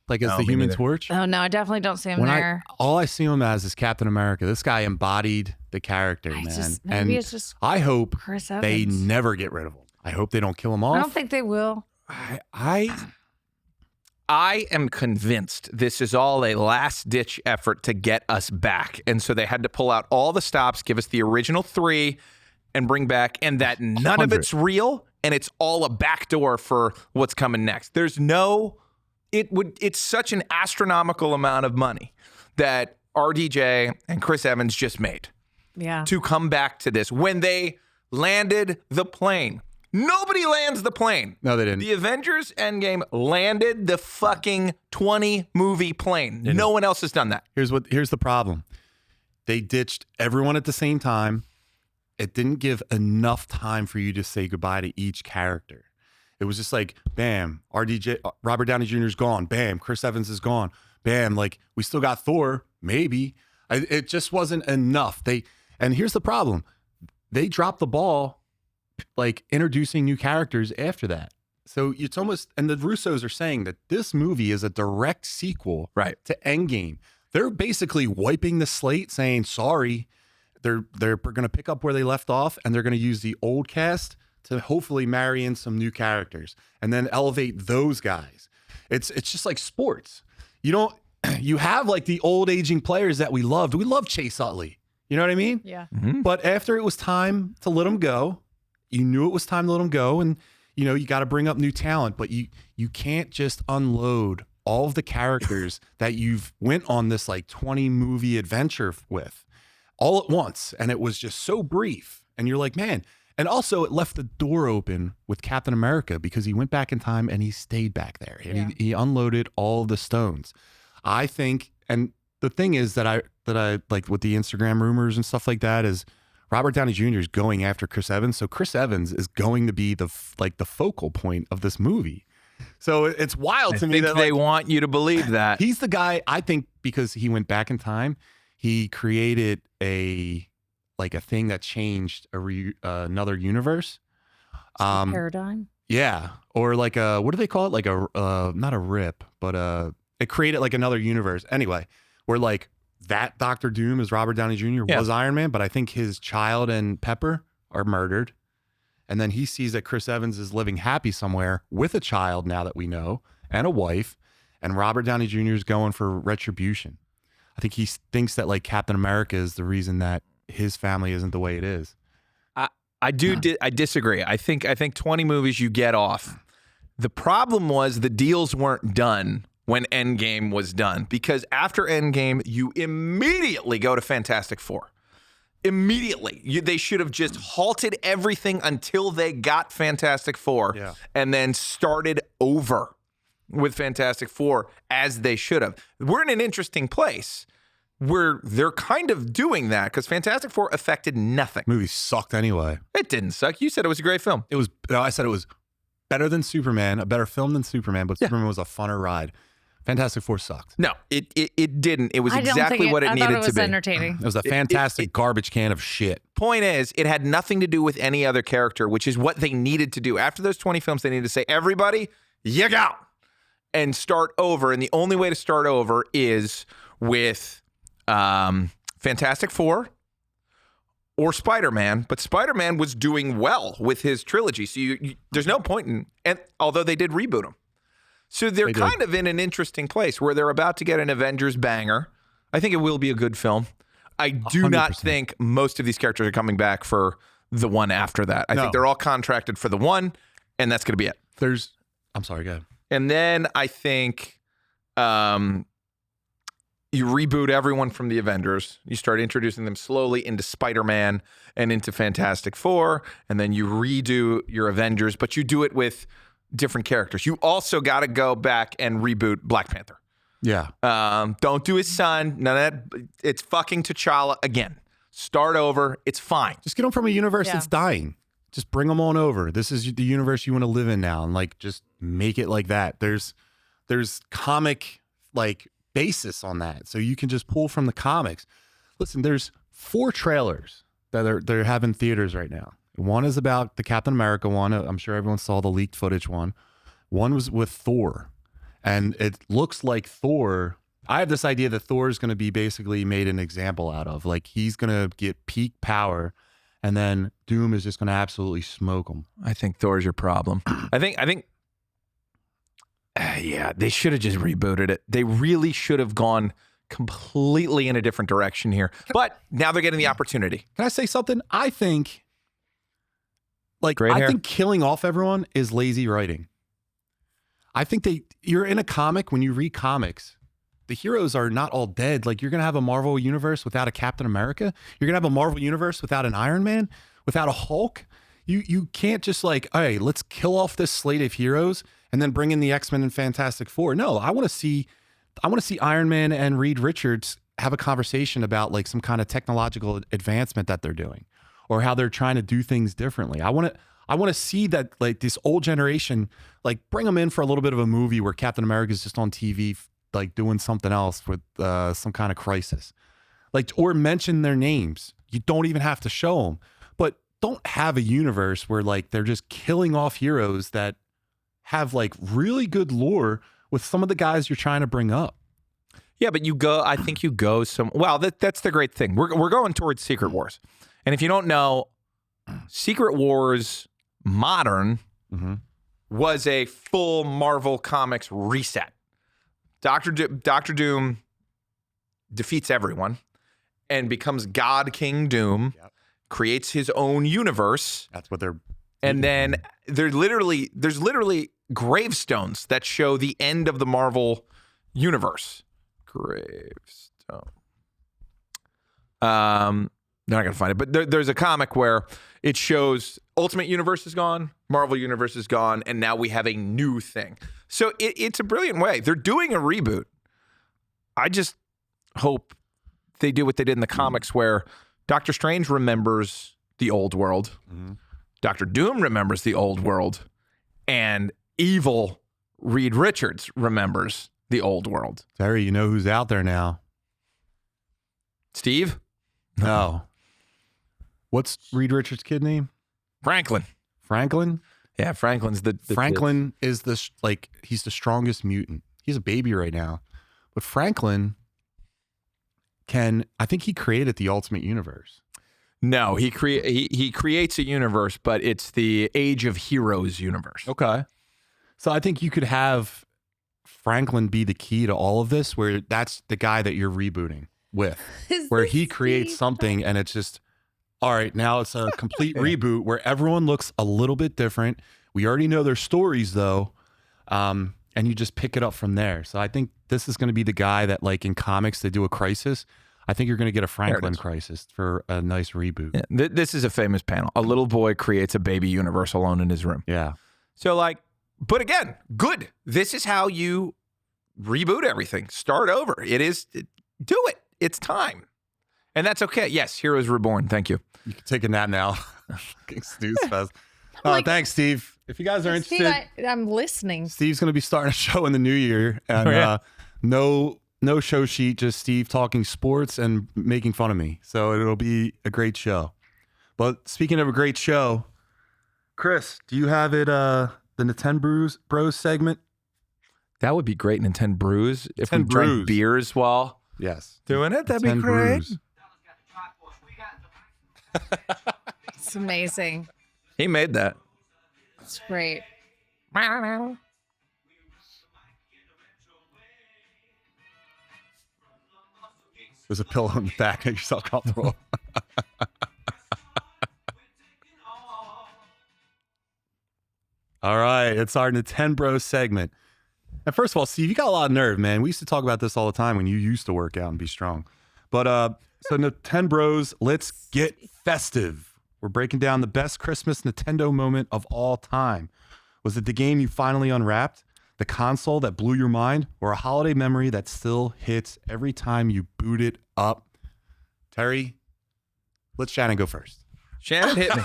like as No, the me Human neither. Torch. Oh no, I definitely don't see him When there. all I see him as is Captain America. This guy embodied the character, man. Maybe And it's just I hope Chris they Evans. never get rid of him. I hope they don't kill him off. I don't think they will. I am convinced this is all a last-ditch effort to get us back. And so they had to pull out all the stops, give us the original 3, and bring back, and that none of 100. it's real, and it's all a backdoor for what's coming next. There's no... It's such an astronomical amount of money that RDJ and Chris Evans just made Yeah. to come back to this. When they landed the plane, nobody lands the plane. No, they didn't. The Avengers Endgame landed the fucking 20 movie plane. No one else has done that. Here's the problem. They ditched everyone at the same time. It didn't give enough time for you to say goodbye to each character. It was just like, bam, Robert Downey Jr. is gone. Bam, Chris Evans is gone. Bam, like we still got Thor, maybe. It just wasn't enough. And here's the problem. They dropped the ball like introducing new characters after that. So it's almost, and the Russos are saying that this movie is a direct sequel Right. to Endgame. They're basically wiping the slate, saying sorry. They're going to pick up where they left off, and they're going to use the old cast to hopefully marry in some new characters and then elevate those guys. It's just like sports. You have like the old aging players that we loved. We loved Chase Utley. You know what I mean? Yeah. But after it was time to let him go, you knew it was time to let him go, and you got to bring up new talent. But you can't just unload all of the characters that you've went on this like 20 movie adventure with all at once, and it was just so brief. And you're like, man. And also, it left the door open with Captain America because he went back in time and he stayed back there and he unloaded all of the stones. I think, and the thing is that I like with the Instagram rumors and stuff like that is Robert Downey Jr. is going after Chris Evans, so Chris Evans is going to be the focal point of this movie. So it's wild to me that they want you to believe that. he's the guy. I think because he went back in time, he created a thing that changed another universe. Paradigm. Yeah. Or like what do they call it? Like not a rip, but it created like another universe. Anyway, where like that Dr. Doom is Robert Downey Jr. was Iron Man, but I think his child and Pepper are murdered. And then he sees that Chris Evans is living happy somewhere with a child now that we know, and a wife, and Robert Downey Jr. is going for retribution. I think he thinks that like Captain America is the reason that his family isn't the way it is. I disagree. I think 20 movies you get off. The problem was the deals weren't done when Endgame was done, because after Endgame, you immediately go to Fantastic Four. Immediately. They should have just halted everything until they got Fantastic Four and then started over with Fantastic Four as they should have. We're in an interesting place where they're kind of doing that because Fantastic Four affected nothing. Movie sucked anyway. It didn't suck. You said it was a great film. I said it was better than Superman, a better film than Superman, but Superman was a funner ride. Fantastic Four sucked. No, it didn't. It was I don't exactly think what it I needed thought it was to be. entertaining. It was a fantastic garbage can of shit. Point is, it had nothing to do with any other character, which is what they needed to do. After those 20 films, they needed to say, everybody, you go, and start over. And the only way to start over is with Fantastic Four or Spider-Man. But Spider-Man was doing well with his trilogy. So there's no point in, and although they did reboot him. So they're kind of in an interesting place where they're about to get an Avengers banger. I think it will be a good film. I do 100%. not think most of these characters are coming back for the one after that. I think they're all contracted for the one, and that's going to be it. I'm sorry, go ahead. And then I think you reboot everyone from the Avengers. You start introducing them slowly into Spider-Man and into Fantastic Four, and then you redo your Avengers, but you do it with different characters. You also got to go back and reboot Black Panther. Yeah. Don't do his son. None of that. It's fucking T'Challa again. Start over. It's fine. Just get them from a universe that's dying. Just bring them on over. This is the universe you want to live in now, and like just make it like that. There's there's comic like basis on that. So you can just pull from the comics. Listen, there's 4 trailers that they're having theaters right now. One is about the Captain America one. I'm sure everyone saw the leaked footage one. One was with Thor. And it looks like Thor. I have this idea that Thor is going to be basically made an example out of. Like he's going to get peak power and then Doom is just going to absolutely smoke him. I think Thor's your problem. I think yeah, they should have just rebooted it. They really should have gone completely in a different direction here. But now they're getting the opportunity. Can I say something? I think Great hair. think killing off everyone is lazy writing. I think you're in a comic, when you read comics, the heroes are not all dead. Like you're going to have a Marvel universe without a Captain America. You're going to have a Marvel universe without an Iron Man, without a Hulk. You can't just like, hey, let's kill off this slate of heroes and then bring in the X-Men and Fantastic Four. No, I want to see Iron Man and Reed Richards have a conversation about like some kind of technological advancement that they're doing or how they're trying to do things differently. I want to see that like this old generation, like bring them in for a little bit of a movie where Captain America is just on TV, like doing something else with some kind of crisis, like, or mention their names. You don't even have to show them, but don't have a universe where like they're just killing off heroes that have like really good lore with some of the guys you're trying to bring up. Yeah, but I think you go well, that's the great thing. We're going towards Secret Wars. And if you don't know, Secret Wars Modern was a full Marvel Comics reset. Doctor Doom defeats everyone and becomes God King Doom, creates his own universe. That's what they're... And then there's literally gravestones that show the end of the Marvel universe. Gravestone. They're not going to find it, but there's a comic where it shows Ultimate Universe is gone, Marvel Universe is gone, and now we have a new thing. So it's a brilliant way. They're doing a reboot. I just hope they do what they did in the comics where Doctor Strange remembers the old world, Doctor Doom remembers the old world, and evil Reed Richards remembers the old world. Terry, you know who's out there now? Steve? No. What's Reed Richards' kid name? Franklin. Franklin? Yeah, Franklin's the Franklin is he's the strongest mutant. He's a baby right now. But Franklin I think he created the Ultimate Universe. No, he creates a universe, but it's the Age of Heroes universe. Okay. So I think you could have Franklin be the key to all of this, where that's the guy that you're rebooting with, where he creates something and it's just, all right, now it's a complete reboot where everyone looks a little bit different. We already know their stories though. And you just pick it up from there. So I think this is going to be the guy that, like in comics, they do a crisis. I think you're going to get a Franklin crisis for a nice reboot. Yeah, this is a famous panel. A little boy creates a baby universe alone in his room. Yeah. So like, but again, good. This is how you reboot everything. Start over. Do it. It's time. And that's okay. Yes, Heroes Reborn. Thank you. You can take a nap now. Snooze fest. Thanks, Steve. If you guys are interested, Steve, I'm listening. Steve's going to be starting a show in the new year. And no show sheet, just Steve talking sports and making fun of me. So it'll be a great show. But speaking of a great show, Chris, do you have it, the Nintendo Bros segment? That would be great, Nintendo Brews. If we Nintendo drank Brews. beers while doing it, that'd be Nintendo great. Brews. It's amazing. He made that. It's great. There's a pillow in the back. Make yourself comfortable. All right. It's our Nintendo Bros segment. And first of all, Steve, you got a lot of nerve, man. We used to talk about this all the time when you used to work out and be strong. But so Nintendo Bros, let's get festive. We're breaking down the best Christmas Nintendo moment of all time. Was it the game you finally unwrapped, the console that blew your mind, or a holiday memory that still hits every time you boot it up? Terry, let Shannon go first. Shannon hit me.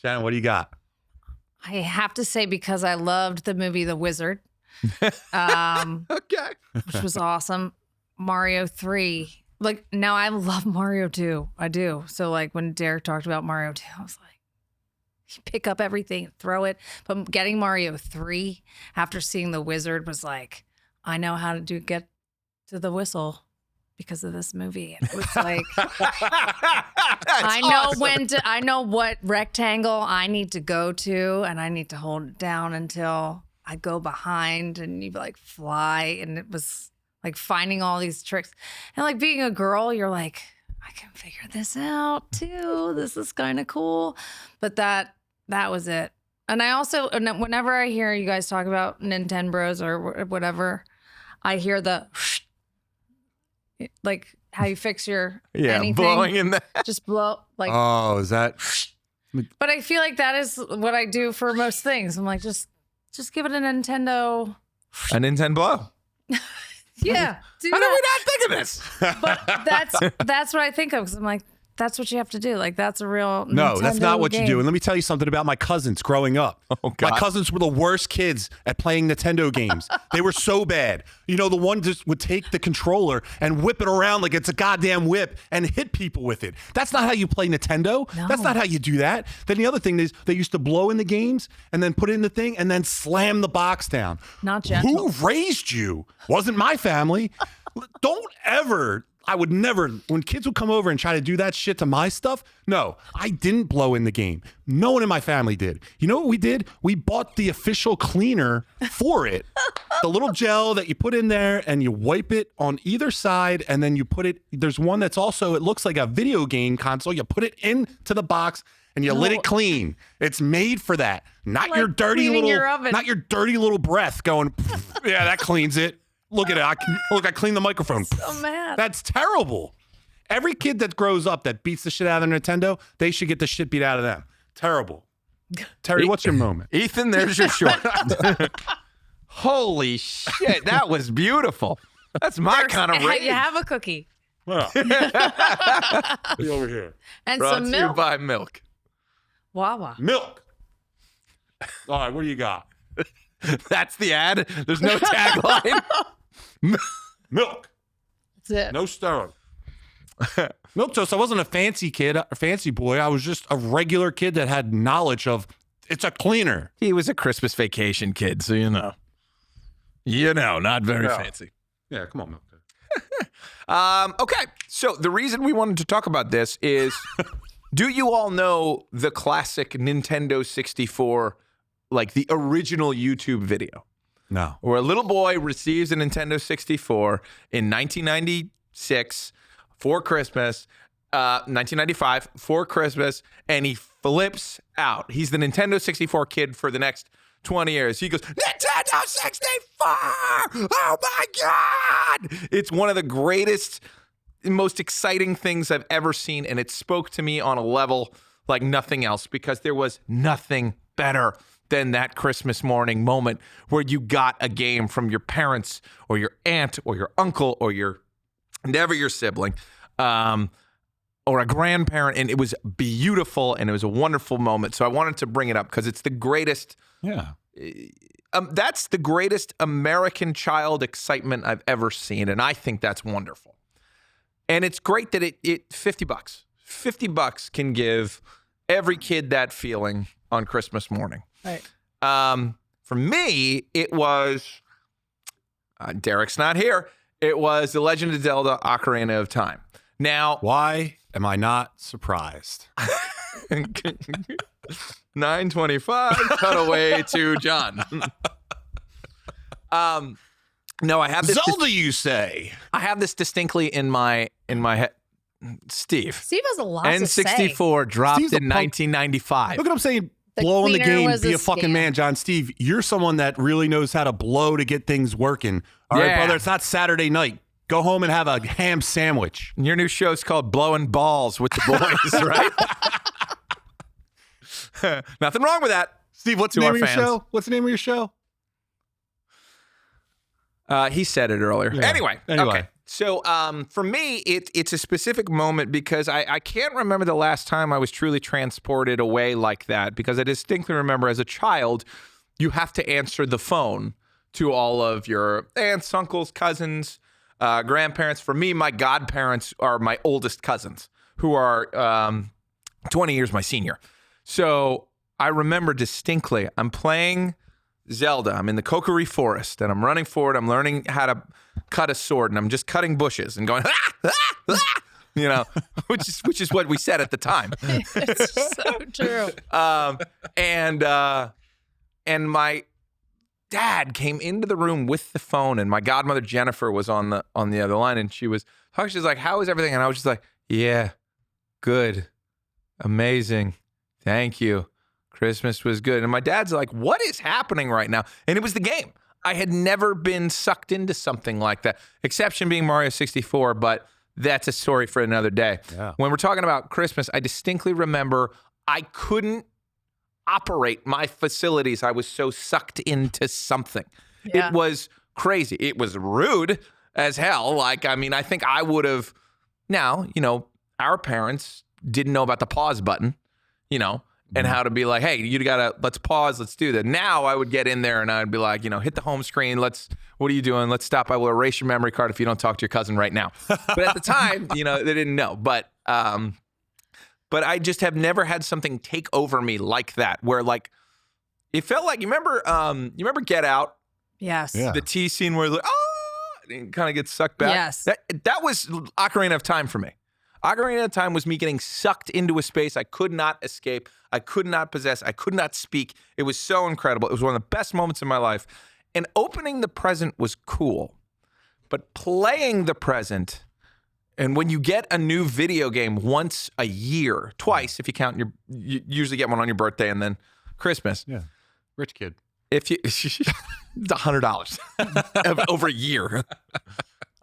Shannon, what do you got? I have to say, because I loved the movie The Wizard, Okay. which was awesome. Mario 3. Like, now I love Mario 2. I do. So, like, when Derek talked about Mario 2, I was like, you pick up everything, throw it. But getting Mario 3 after seeing The Wizard was like, I know how to get to the whistle because of this movie. And it was like, I know what rectangle I need to go to, and I need to hold it down until I go behind, and you like fly. And it was like finding all these tricks. And like being a girl, you're like, I can figure this out too. This is kind of cool. But that was it. And I also, whenever I hear you guys talk about Nintendo Bros or whatever, I hear the like how you fix your anything. Blowing in that. Just blow like. Oh, is that? But I feel like that is what I do for most things. I'm like, just give it a Nintendo. A Nintendo blow. Yeah. Do How did that. we not think of this? But that's what I think of, because I'm like, that's what you have to do. Like, that's a real No, that's Nintendo not what game. you do. And let me tell you something about my cousins growing up. Oh, God. My cousins were the worst kids at playing Nintendo games. They were so bad. You know, the one just would take the controller and whip it around like it's a goddamn whip and hit people with it. That's not how you play Nintendo. No. That's not how you do that. Then the other thing is they used to blow in the games and then put it in the thing and then slam the box down. Not gentle. Who raised you? Wasn't my family. Don't ever... I would never, when kids would come over and try to do that shit to my stuff, no, I didn't blow in the game. No one in my family did. You know what we did? We bought the official cleaner for it. The little gel that you put in there and you wipe it on either side, and then you put it, there's one that's also, it looks like a video game console. You put it into the box and you let it clean. It's made for that. Not Like your dirty cleaning little, your oven. not your dirty little breath going, yeah, that cleans it. Look at it. I cleaned the microphone. So mad. That's terrible. Every kid that grows up that beats the shit out of their Nintendo, they should get the shit beat out of them. Terrible. Terry, what's your moment? Ethan, there's your short. Holy shit, that was beautiful. That's my kind of rage. You have a cookie Well, be over here. and Brought some to you milk. by milk. Wawa. Milk. All right, what do you got? That's the ad. There's no tagline. Milk. That's it. No steroid. Milk toast. I wasn't a fancy kid, a fancy boy. I was just a regular kid that had knowledge of it's a cleaner. He was a Christmas vacation kid, so you know. Not very fancy. Yeah, come on, Milk toast. Okay, so the reason we wanted to talk about this is, do you all know the classic Nintendo 64, like the original YouTube video? No. Where a little boy receives a Nintendo 64 in 1996 for Christmas, 1995 for Christmas, and he flips out. He's the Nintendo 64 kid for the next 20 years. He goes, Nintendo 64! Oh my God! It's one of the greatest, most exciting things I've ever seen, and it spoke to me on a level like nothing else, because there was nothing better than that Christmas morning moment where you got a game from your parents or your aunt or your uncle or your sibling, or a grandparent, and it was beautiful and it was a wonderful moment. So I wanted to bring it up because it's the greatest. Yeah. That's the greatest American child excitement I've ever seen, and I think that's wonderful. And it's great that it $50. $50 can give every kid that feeling on Christmas morning. Right. For me, it was Derek's not here. It was The Legend of Zelda: Ocarina of Time. Now, Why am I not surprised? 9:25. Cut away to John. No, I have this. Zelda, you say? I have this distinctly in my head. Steve. Steve has a lot to say. N64 dropped Steve's a in punk. 1995. Look what I'm saying. The Blow in the cleaner game. was Be a a fucking scam. man, John. Steve, you're someone that really knows how to blow to get things working. All right, Yeah. brother. It's not Saturday night. Go home and have a ham sandwich. Your new show's called Blowing Balls with the Boys, right? Nothing wrong with that. Steve, what's To the name our of your fans. show? What's the name of your show? He said it earlier. Yeah. Anyway. Anyway. Okay. So for me, it's a specific moment because I can't remember the last time I was truly transported away like that, because I distinctly remember as a child, you have to answer the phone to all of your aunts, uncles, cousins, grandparents. For me, my godparents are my oldest cousins who are 20 years my senior. So I remember distinctly, I'm playing Zelda. I'm in the Kokiri Forest and I'm running forward. I'm learning how to cut a sword and I'm just cutting bushes and going, you know, which is what we said at the time. It's so true. And my dad came into the room with the phone and my godmother Jennifer was on the other line and she's like, how is everything? And I was just like, yeah, good, amazing, thank you. Christmas was good. And my dad's like, what is happening right now? And it was the game. I had never been sucked into something like that, exception being Mario 64, but that's a story for another day. Yeah. When we're talking about Christmas, I distinctly remember I couldn't operate my facilities. I was so sucked into something. Yeah. It was crazy. It was rude as hell. Like, I mean, I think I would have, now, you know, our parents didn't know about the pause button, you know, and how to be like, hey, you gotta, let's pause, let's do that. Now I would get in there and I'd be like, you know, hit the home screen. What are you doing? Let's stop. I will erase your memory card if you don't talk to your cousin right now. But at the time, you know, they didn't know. But I just have never had something take over me like that, where like, it felt like, you remember Get Out? Yes. Yeah. The T scene where like, and kind of gets sucked back. Yes. That was Ocarina of Time for me. Ocarina of Time was me getting sucked into a space I could not escape. I could not possess. I could not speak. It was so incredible. It was one of the best moments in my life. And opening the present was cool. But playing the present, and when you get a new video game once a year, twice if you count you usually get one on your birthday and then Christmas. Yeah. Rich kid. If you, it's $100 over a year.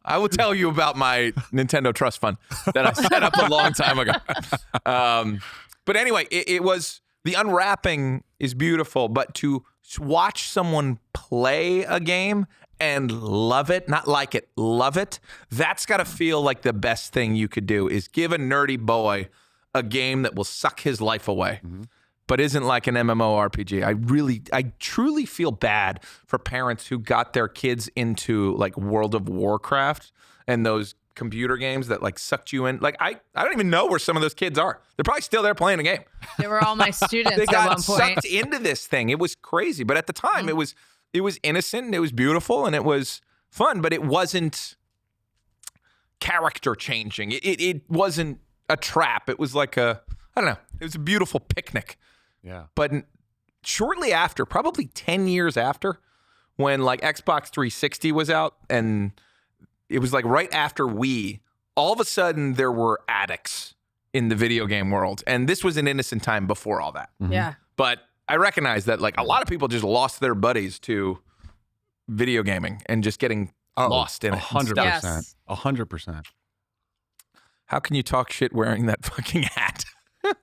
I will tell you about my Nintendo Trust Fund that I set up a long time ago. But anyway, it was, the unwrapping is beautiful, but to watch someone play a game and love it, not like it, love it, that's got to feel like the best thing you could do, is give a nerdy boy a game that will suck his life away. Mm-hmm. But isn't like an MMORPG. I truly feel bad for parents who got their kids into like World of Warcraft and those computer games that like sucked you in. Like I don't even know where some of those kids are. They're probably still there playing a game. They were all my students They at got one point. sucked into this thing. It was crazy. But at the time, it was innocent and it was beautiful and it was fun, but it wasn't character changing. It wasn't a trap. It was like I don't know. It was a beautiful picnic. Yeah. But shortly after, probably 10 years after, when like Xbox 360 was out, and it was like right after Wii, all of a sudden there were addicts in the video game world. And this was an innocent time before all that. Mm-hmm. Yeah. But I recognize that like a lot of people just lost their buddies to video gaming and just getting lost in it. 100%. Yes. 100%. How can you talk shit wearing that fucking hat?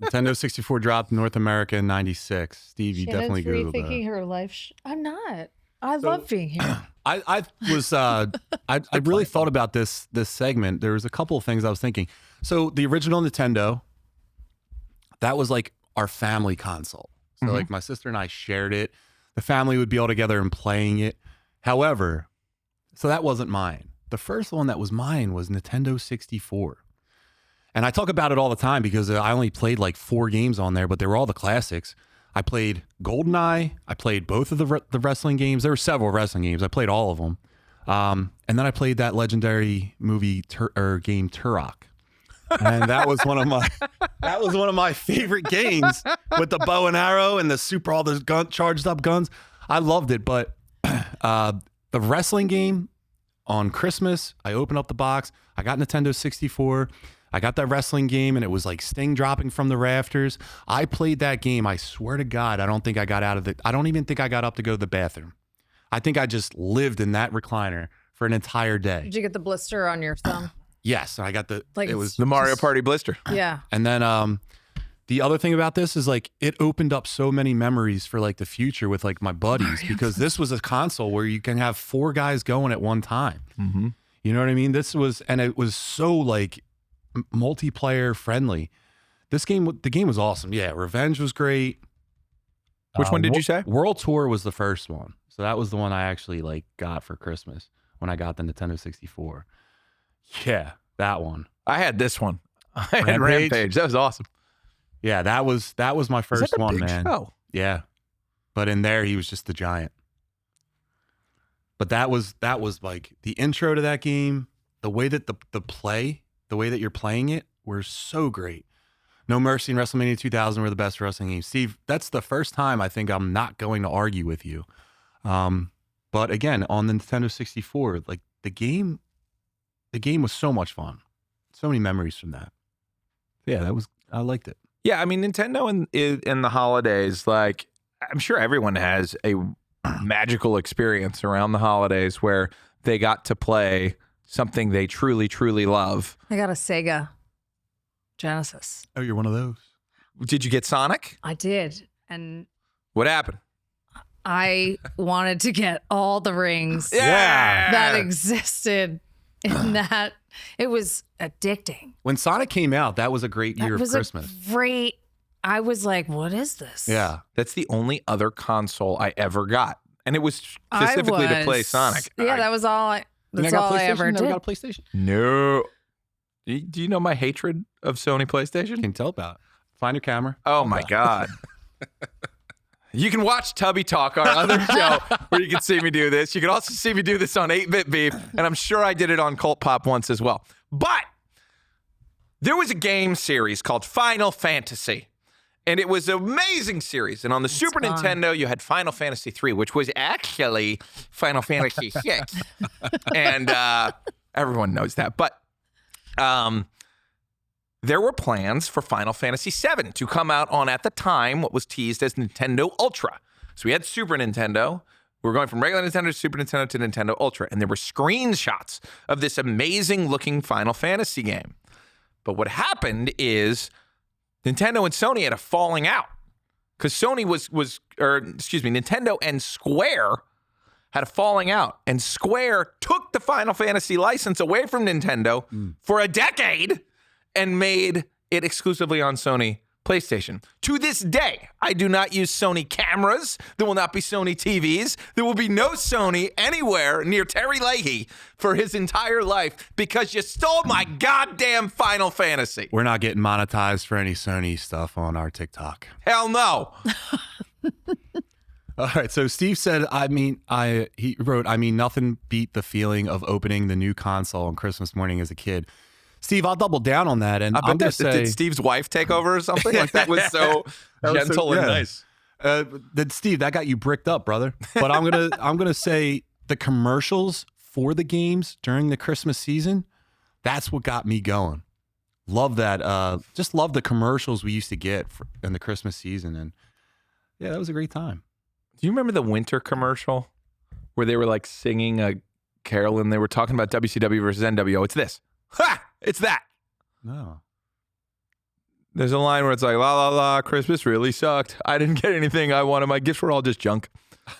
Nintendo 64 dropped in North America in 96. Steve, you Shannon's definitely Googled rethinking that. her life. I'm not. I love being here. I was I really thought about this segment. There was a couple of things I was thinking. So the original Nintendo, that was like our family console. So like my sister and I shared it. The family would be all together and playing it. However, so that wasn't mine. The first one that was mine was Nintendo 64. And I talk about it all the time because I only played like 4 games on there, but they were all the classics. I played GoldenEye. I played both of the wrestling games. There were several wrestling games. I played all of them. And then I played that legendary movie game Turok. And that was one of my favorite games with the bow and arrow and all the charged up guns. I loved it, but the wrestling game on Christmas, I opened up the box. I got Nintendo 64. I got that wrestling game and it was like Sting dropping from the rafters. I played that game. I swear to God, I don't even think I got up to go to the bathroom. I think I just lived in that recliner for an entire day. Did you get the blister on your thumb? Yes. I got Like it was The Mario Party blister. Yeah. And then the other thing about this is like it opened up so many memories for like the future with like my buddies because this was a console where you can have 4 guys going at one time. Mm-hmm. You know what I mean? And it was so like multiplayer friendly. The game was awesome. Yeah, Revenge was great. Which one did you say? World Tour was the first one. So that was the one I actually like got for Christmas when I got the Nintendo 64. Yeah, that one. I had this one. I had Rampage. That was awesome. Yeah, that was my first one, man. Show? Yeah. But in there he was just the giant. But that was like the intro to that game, the way that the way that you're playing it were so great. No Mercy and WrestleMania 2000 were the best wrestling games. Steve, that's the first time I think I'm not going to argue with you. But again, on the Nintendo 64, like the game was so much fun. So many memories from that. Yeah, I liked it. Yeah, I mean, Nintendo in the holidays, like I'm sure everyone has a magical experience around the holidays where they got to play something they truly, truly love. I got a Sega Genesis. Oh, you're one of those. Did you get Sonic? I did. And What happened? I wanted to get all the rings Yeah. that existed in that. It was addicting. When Sonic came out, that was a great year That of was Christmas. a great. I was like, what is this? Yeah. That's the only other console I ever got. And it was specifically to play Sonic. Yeah, that was all I. That's got all I PlayStation? ever Never did. got a PlayStation? No. Do you know my hatred of Sony PlayStation? Can tell about it. Find your camera. Oh my God. You can watch Tubby Talk, our other show, where you can see me do this. You can also see me do this on 8-Bit Beef, and I'm sure I did it on Cult Pop once as well. But there was a game series called Final Fantasy, and it was an amazing series. And on the Super fun. Nintendo, you had Final Fantasy 3, which was actually Final Fantasy 6. And everyone knows that. But there were plans for Final Fantasy VII to come out on, at the time, what was teased as Nintendo Ultra. So we had Super Nintendo. We were going from regular Nintendo to Super Nintendo to Nintendo Ultra. And there were screenshots of this amazing looking Final Fantasy game. But what happened is Nintendo and Sony had a falling out. Because Nintendo and Square had a falling out. And Square took the Final Fantasy license away from Nintendo for a decade and made it exclusively on Sony PlayStation. To this day, I do not use Sony cameras. There will not be Sony TVs. There will be no Sony anywhere near Terry Leahy for his entire life because you stole my goddamn Final Fantasy. We're not getting monetized for any Sony stuff on our TikTok. Hell no. All right. So Steve said, he wrote, nothing beat the feeling of opening the new console on Christmas morning as a kid. Steve, I'll double down on that. And I'm going to say, did Steve's wife take over or something? Like that was so gentle and nice. Steve, that got you bricked up, brother. But I'm gonna say the commercials for the games during the Christmas season, that's what got me going. Love that. Just love the commercials we used to get in the Christmas season, and yeah, that was a great time. Do you remember the winter commercial where they were like singing a carol and they were talking about WCW versus NWO? It's this. Ha! It's that. No. There's a line where it's like, la, la, la, Christmas really sucked. I didn't get anything I wanted. My gifts were all just junk.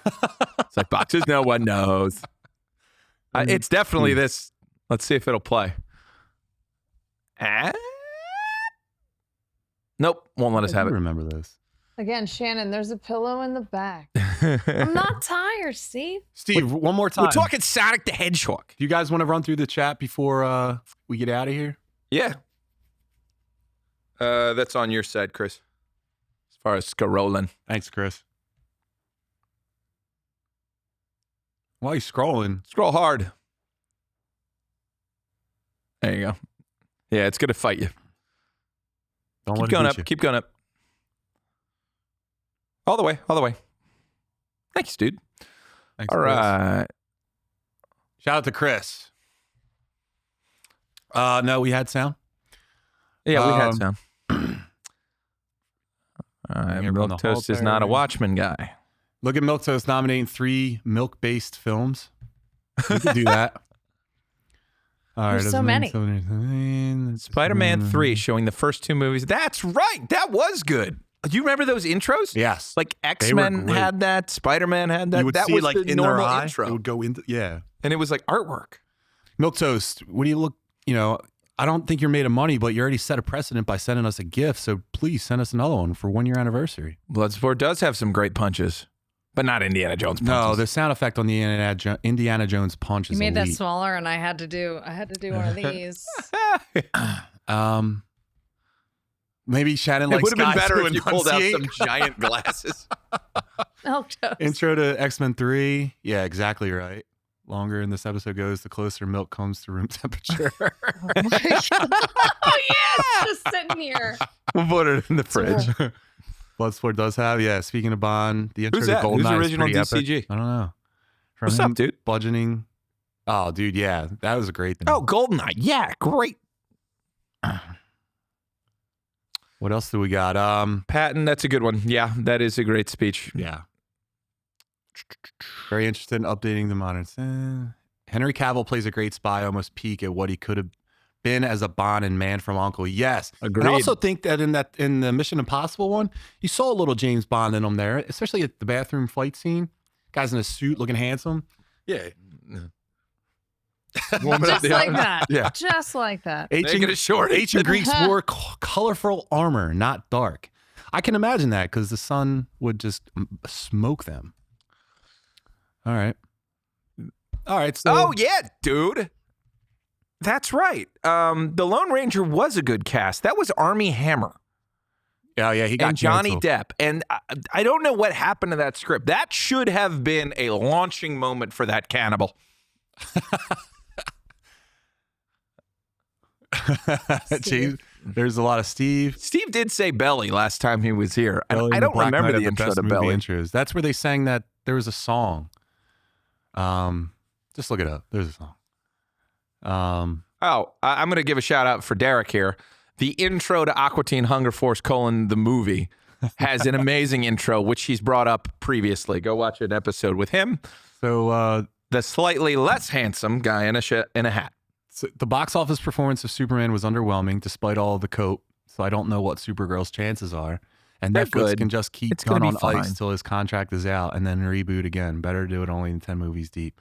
It's like boxes no one knows. It's definitely this. Let's see if it'll play. Nope, won't let us have I it. remember this. Again, Shannon, there's a pillow in the back. I'm not tired, Steve. Steve, one more time. We're talking Sonic the Hedgehog. Do you guys want to run through the chat before we get out of here? Yeah. That's on your side, Chris. As far as scrolling. Thanks, Chris. While you're scrolling, Scroll hard. There you go. Yeah, it's going to fight you. don't Keep let it going beat up. you. Keep going up. All the way. All the way. Thanks, dude. Thanks, All Chris. right. Shout out to Chris. No, we had sound. Yeah, we had Um, some. everyone Milk the whole Toast is not a time. Watchmen guy. Look at Milk Toast nominating 3 milk-based films. We could do that. All There's so many. Spider-Man 3 showing the first 2 movies. That's right. That was good. Do you remember those intros? Yes. Like X-Men great. had that. Spider-Man had that. You would that see was like the in their normal eye. intro. It would go into, yeah. And it was like artwork. Milquetoast, what do you look, I don't think you're made of money, but you already set a precedent by sending us a gift. So please send us another one for 1 year anniversary. Bloodsport does have some great punches, but not Indiana Jones punches. No, the sound effect on the Indiana Jones punch is You made that elite. smaller, and I had to do one of these. Maybe Shannon It likes would have been guys better who if you pulled out enunciate. some giant glasses. Milquetoast. Intro to X-Men 3. Yeah, exactly right. Longer in this episode goes, the closer milk comes to room temperature. Oh my God. Oh yeah, it's just sitting here. We'll put it in the fridge. Bloodsport does have, speaking of Bond, the intro Who's to that? Goldeneye Who's is original pretty DCG? epic. I don't know. From What's up, him dude? Budgeting. Oh, dude, yeah. That was a great thing. Oh, Goldeneye. Yeah, great. What else do we got? Patton, that's a good one. Yeah, that is a great speech. Yeah. Very interested in updating the modern. Henry Cavill plays a great spy, almost peak at what he could have been as a Bond and Man from U.N.C.L.E. Yes. Agreed. And I also think that in the Mission Impossible one, you saw a little James Bond in him there, especially at the bathroom fight scene. Guy's in a suit looking handsome. Yeah. Just like that. Yeah. Just like that. Make it a short. Ancient Greeks wore colorful armor, not dark. I can imagine that because the sun would just smoke them. All right. So Oh, yeah, dude. That's right. The Lone Ranger was a good cast. That was Armie Hammer yeah, he got and Johnny canceled. Depp. And I don't know what happened to that script. That should have been a launching moment for that cannibal. Jeez, there's a lot of Steve. Steve did say Belly last time he was here. Belly I and don't Black remember Knight the are intro best to movie Belly. intros. That's where they sang that there was a song. Just look it up. There's a song. I'm going to give a shout out for Derek here. The intro to Aqua Teen Hunger Force: the movie has an amazing intro, which he's brought up previously. Go watch an episode with him. So The slightly less handsome guy in a hat. So the box office performance of Superman was underwhelming despite all the coat. So I don't know what Supergirl's chances are. And They're Netflix good. can just keep It's gonna gun be on fine. ice till his contract is out and then reboot again. Better do it only in 10 movies deep.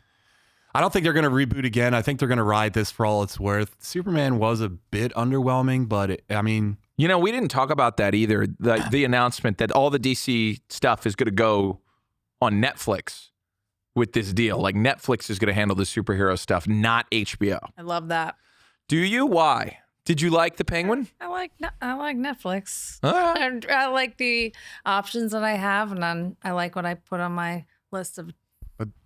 I don't think they're going to reboot again. I think they're going to ride this for all it's worth. Superman was a bit underwhelming, but You know, we didn't talk about that either. The announcement that all the DC stuff is going to go on Netflix with this deal. Like Netflix is going to handle the superhero stuff, not HBO. I love that. Do you? Why? Did you like the Penguin? I like Netflix. Ah. I like the options that I have, and then I like what I put on my list of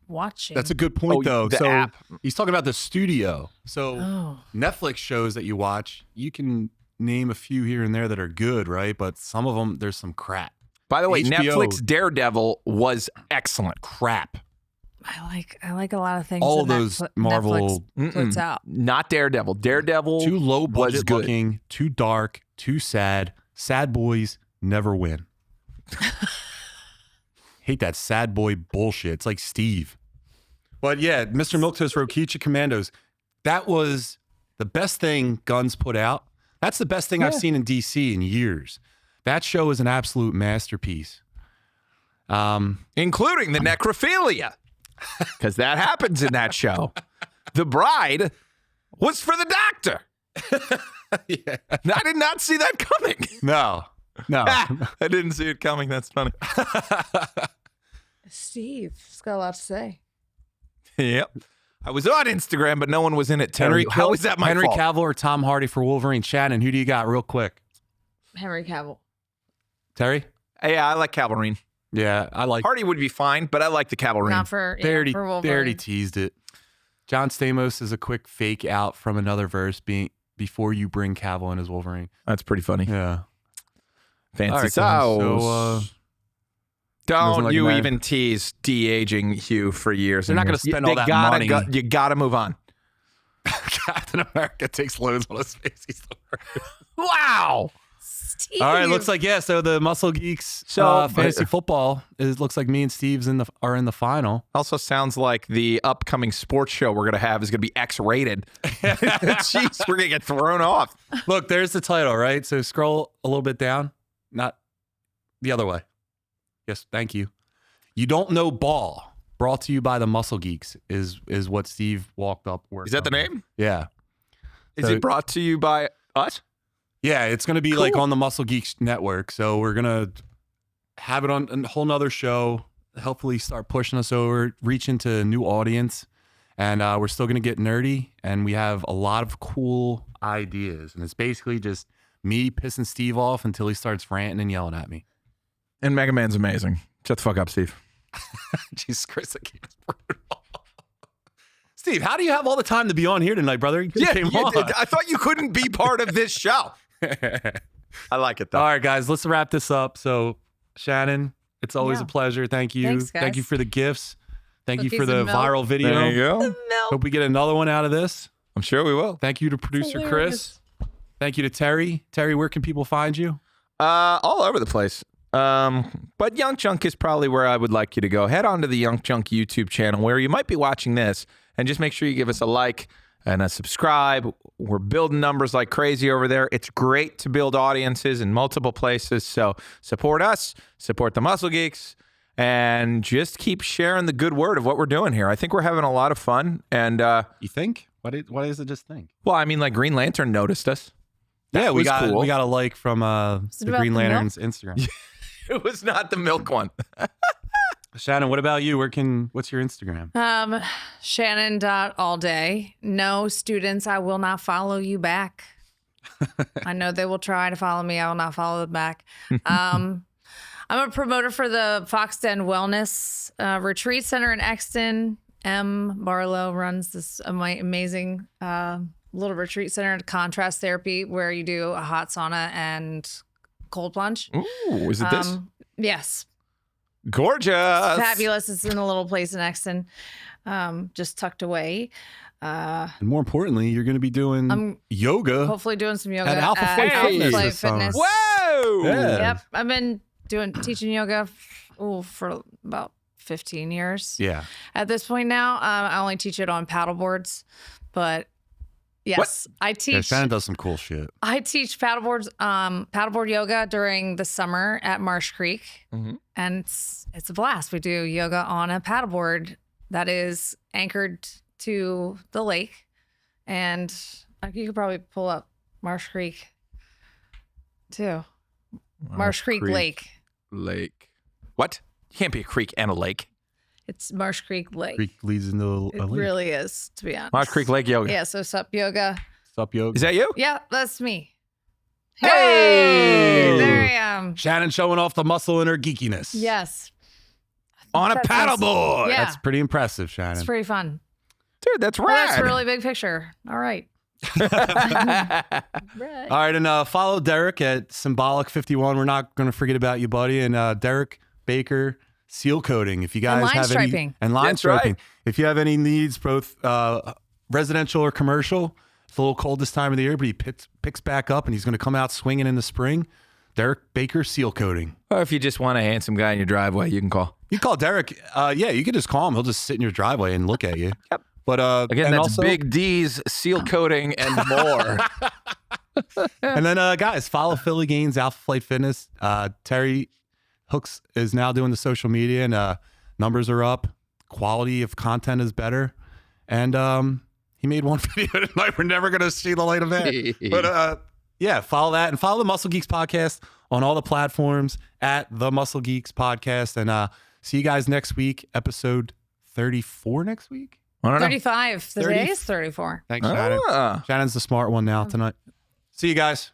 watching. that's a good point, though. the So app. he's talking about the studio. So Oh. Netflix shows that you watch, you can name a few here and there that are good, right? But some of them, there's some crap. By the way, HBO. Netflix Daredevil was excellent. Crap. I like a lot of things. All that those Netflix Marvel- puts out. Not Daredevil. Daredevil Too low was budget good. looking, too dark, too sad. Sad boys never win. Hate that sad boy bullshit. It's like Steve. But yeah, Mr. Milquetoast Rokichi Commandos. That was the best thing Guns put out. That's the best thing I've seen in DC in years. That show is an absolute masterpiece. Including the necrophilia, because that happens in that show. The bride was for the doctor. Yeah. I did not see that coming. No. I didn't see it coming. That's funny. Steve's got a lot to say. Yep. I was on Instagram, but no one was in it. Terry, how is that my Henry fault? Cavill or Tom Hardy for Wolverine? Shannon, who do you got real quick? Henry Cavill. Terry? Yeah, I like Calverine. Yeah, I like Hardy would be fine, but I like the Calverine. Not for, They already, for they Wolverine. already teased it. John Stamos is a quick fake out from another verse being before you bring Cavill in as Wolverine. That's pretty funny. Yeah. Fancy All right, sauce. so, Don't like you that. even tease de-aging Hugh for years. They're and not gonna years. spend They all that gotta money. you gotta move on. Captain America takes loads on his face. He's the worst. Wow. Steve. All right, looks like so the Muscle Geeks So- fantasy football looks like me and Steve's are in the final. Also sounds like the upcoming sports show we're gonna have is gonna be X-rated. Jeez, we're gonna get thrown off. Look, there's the title, right? So scroll a little bit down, not the other way. Yes, thank you. You don't know ball. Brought to you by the Muscle Geeks is what Steve walked up. Is that the name? Yeah. Is So- it brought to you by us? Yeah, it's going to be like on the Muscle Geeks network. So we're going to have it on a whole nother show, hopefully start pushing us over, reach into a new audience. And we're still going to get nerdy. And we have a lot of cool ideas. And it's basically just me pissing Steve off until he starts ranting and yelling at me. And Mega Man's amazing. Shut the fuck up, Steve. Jesus Christ, that game is brutal. Steve, how do you have all the time to be on here tonight, brother? You came you on. did. I thought you couldn't be part of this show. I like it, though. All right, guys, let's wrap this up. So, Shannon, it's always a pleasure. Thank you. Thanks, guys. Thank you for the gifts. Thank you Cookies for the and milk. viral video. There you go. Milk. Hope we get another one out of this. I'm sure we will. Thank you to producer Chris. Thank you to Terry. Terry, where can people find you? All over the place. But Young Chunk is probably where I would like you to go. Head on to the Young Chunk YouTube channel where you might be watching this, and just make sure you give us a like and a subscribe. We're building numbers like crazy over there. It's great to build audiences in multiple places. So support us, support the Muscle Geeks, and just keep sharing the good word of what we're doing here. I think we're having a lot of fun. And You think? What is it just think? well, I mean, like Green Lantern noticed us. Yeah, we was got cool. we got a like from it the about Green the milk? Lantern's Instagram. It was not the milk one. Shannon, what about you? What's your Instagram? Shannon.allday. No, students, I will not follow you back. I know they will try to follow me. I will not follow them back. I'm a promoter for the Fox Den Wellness Retreat Center in Exton. M. Barlow runs this amazing little retreat center, contrast therapy, where you do a hot sauna and cold plunge. Ooh, is it this? Yes. Gorgeous. Fabulous. It's in a little place in Exton, just tucked away. And more importantly, you're going to be doing yoga. Hopefully doing some yoga At Alpha Flight Fitness Flight this summer. Fitness. Whoa. Yeah. Yep. I've been teaching yoga for about 15 years. Yeah. At this point now, I only teach it on paddle boards, but yes, I Yeah, teach. Shannon does some cool shit. I teach paddleboard yoga during the summer at Marsh Creek, and it's a blast. We do yoga on a paddleboard that is anchored to the lake, and you could probably pull up Marsh Creek too. Marsh Creek Lake. Lake. What? You can't be a creek and a lake. It's Marsh Creek Lake. Creek leads into It a lake. really is, to be honest. Marsh Creek Lake Yoga. Yeah, so sup yoga. Sup, yoga. Is that you? Yeah, that's me. Hey! There I am. Shannon showing off the muscle in her geekiness. Yes. On a That's paddleboard. Yeah. That's pretty impressive, Shannon. It's pretty fun. Dude, that's Well, rad. that's a really big picture. All right. Right. All right, and follow Derek at Symbolic51. We're not going to forget about you, buddy. And Derek Baker, seal coating. If you guys line have striping. any and line That's striping. right. If you have any needs, both residential or commercial, it's a little cold this time of the year, but he picks back up, and he's going to come out swinging in the spring. Derek Baker, seal coating. Or if you just want a handsome guy in your driveway, you can call. You call Derek. Yeah, you can just call him. He'll just sit in your driveway and look at you. Yep. But Again, and that's also, Big D's seal coating and more. And then guys, follow Philly Gaines, Alpha Flight Fitness. Terry Hooks is now doing the social media, and numbers are up. Quality of content is better. And he made one video tonight. We're never gonna see the light of that. But yeah, follow that and follow the Muscle Geeks podcast on all the platforms at the Muscle Geeks podcast. And see you guys next week, episode 34 next week. I don't know. 35. The 30. day is 34. Thanks, Shannon. Ah. Shannon's the smart one now tonight. See you guys.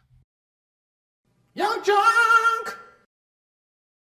Young John!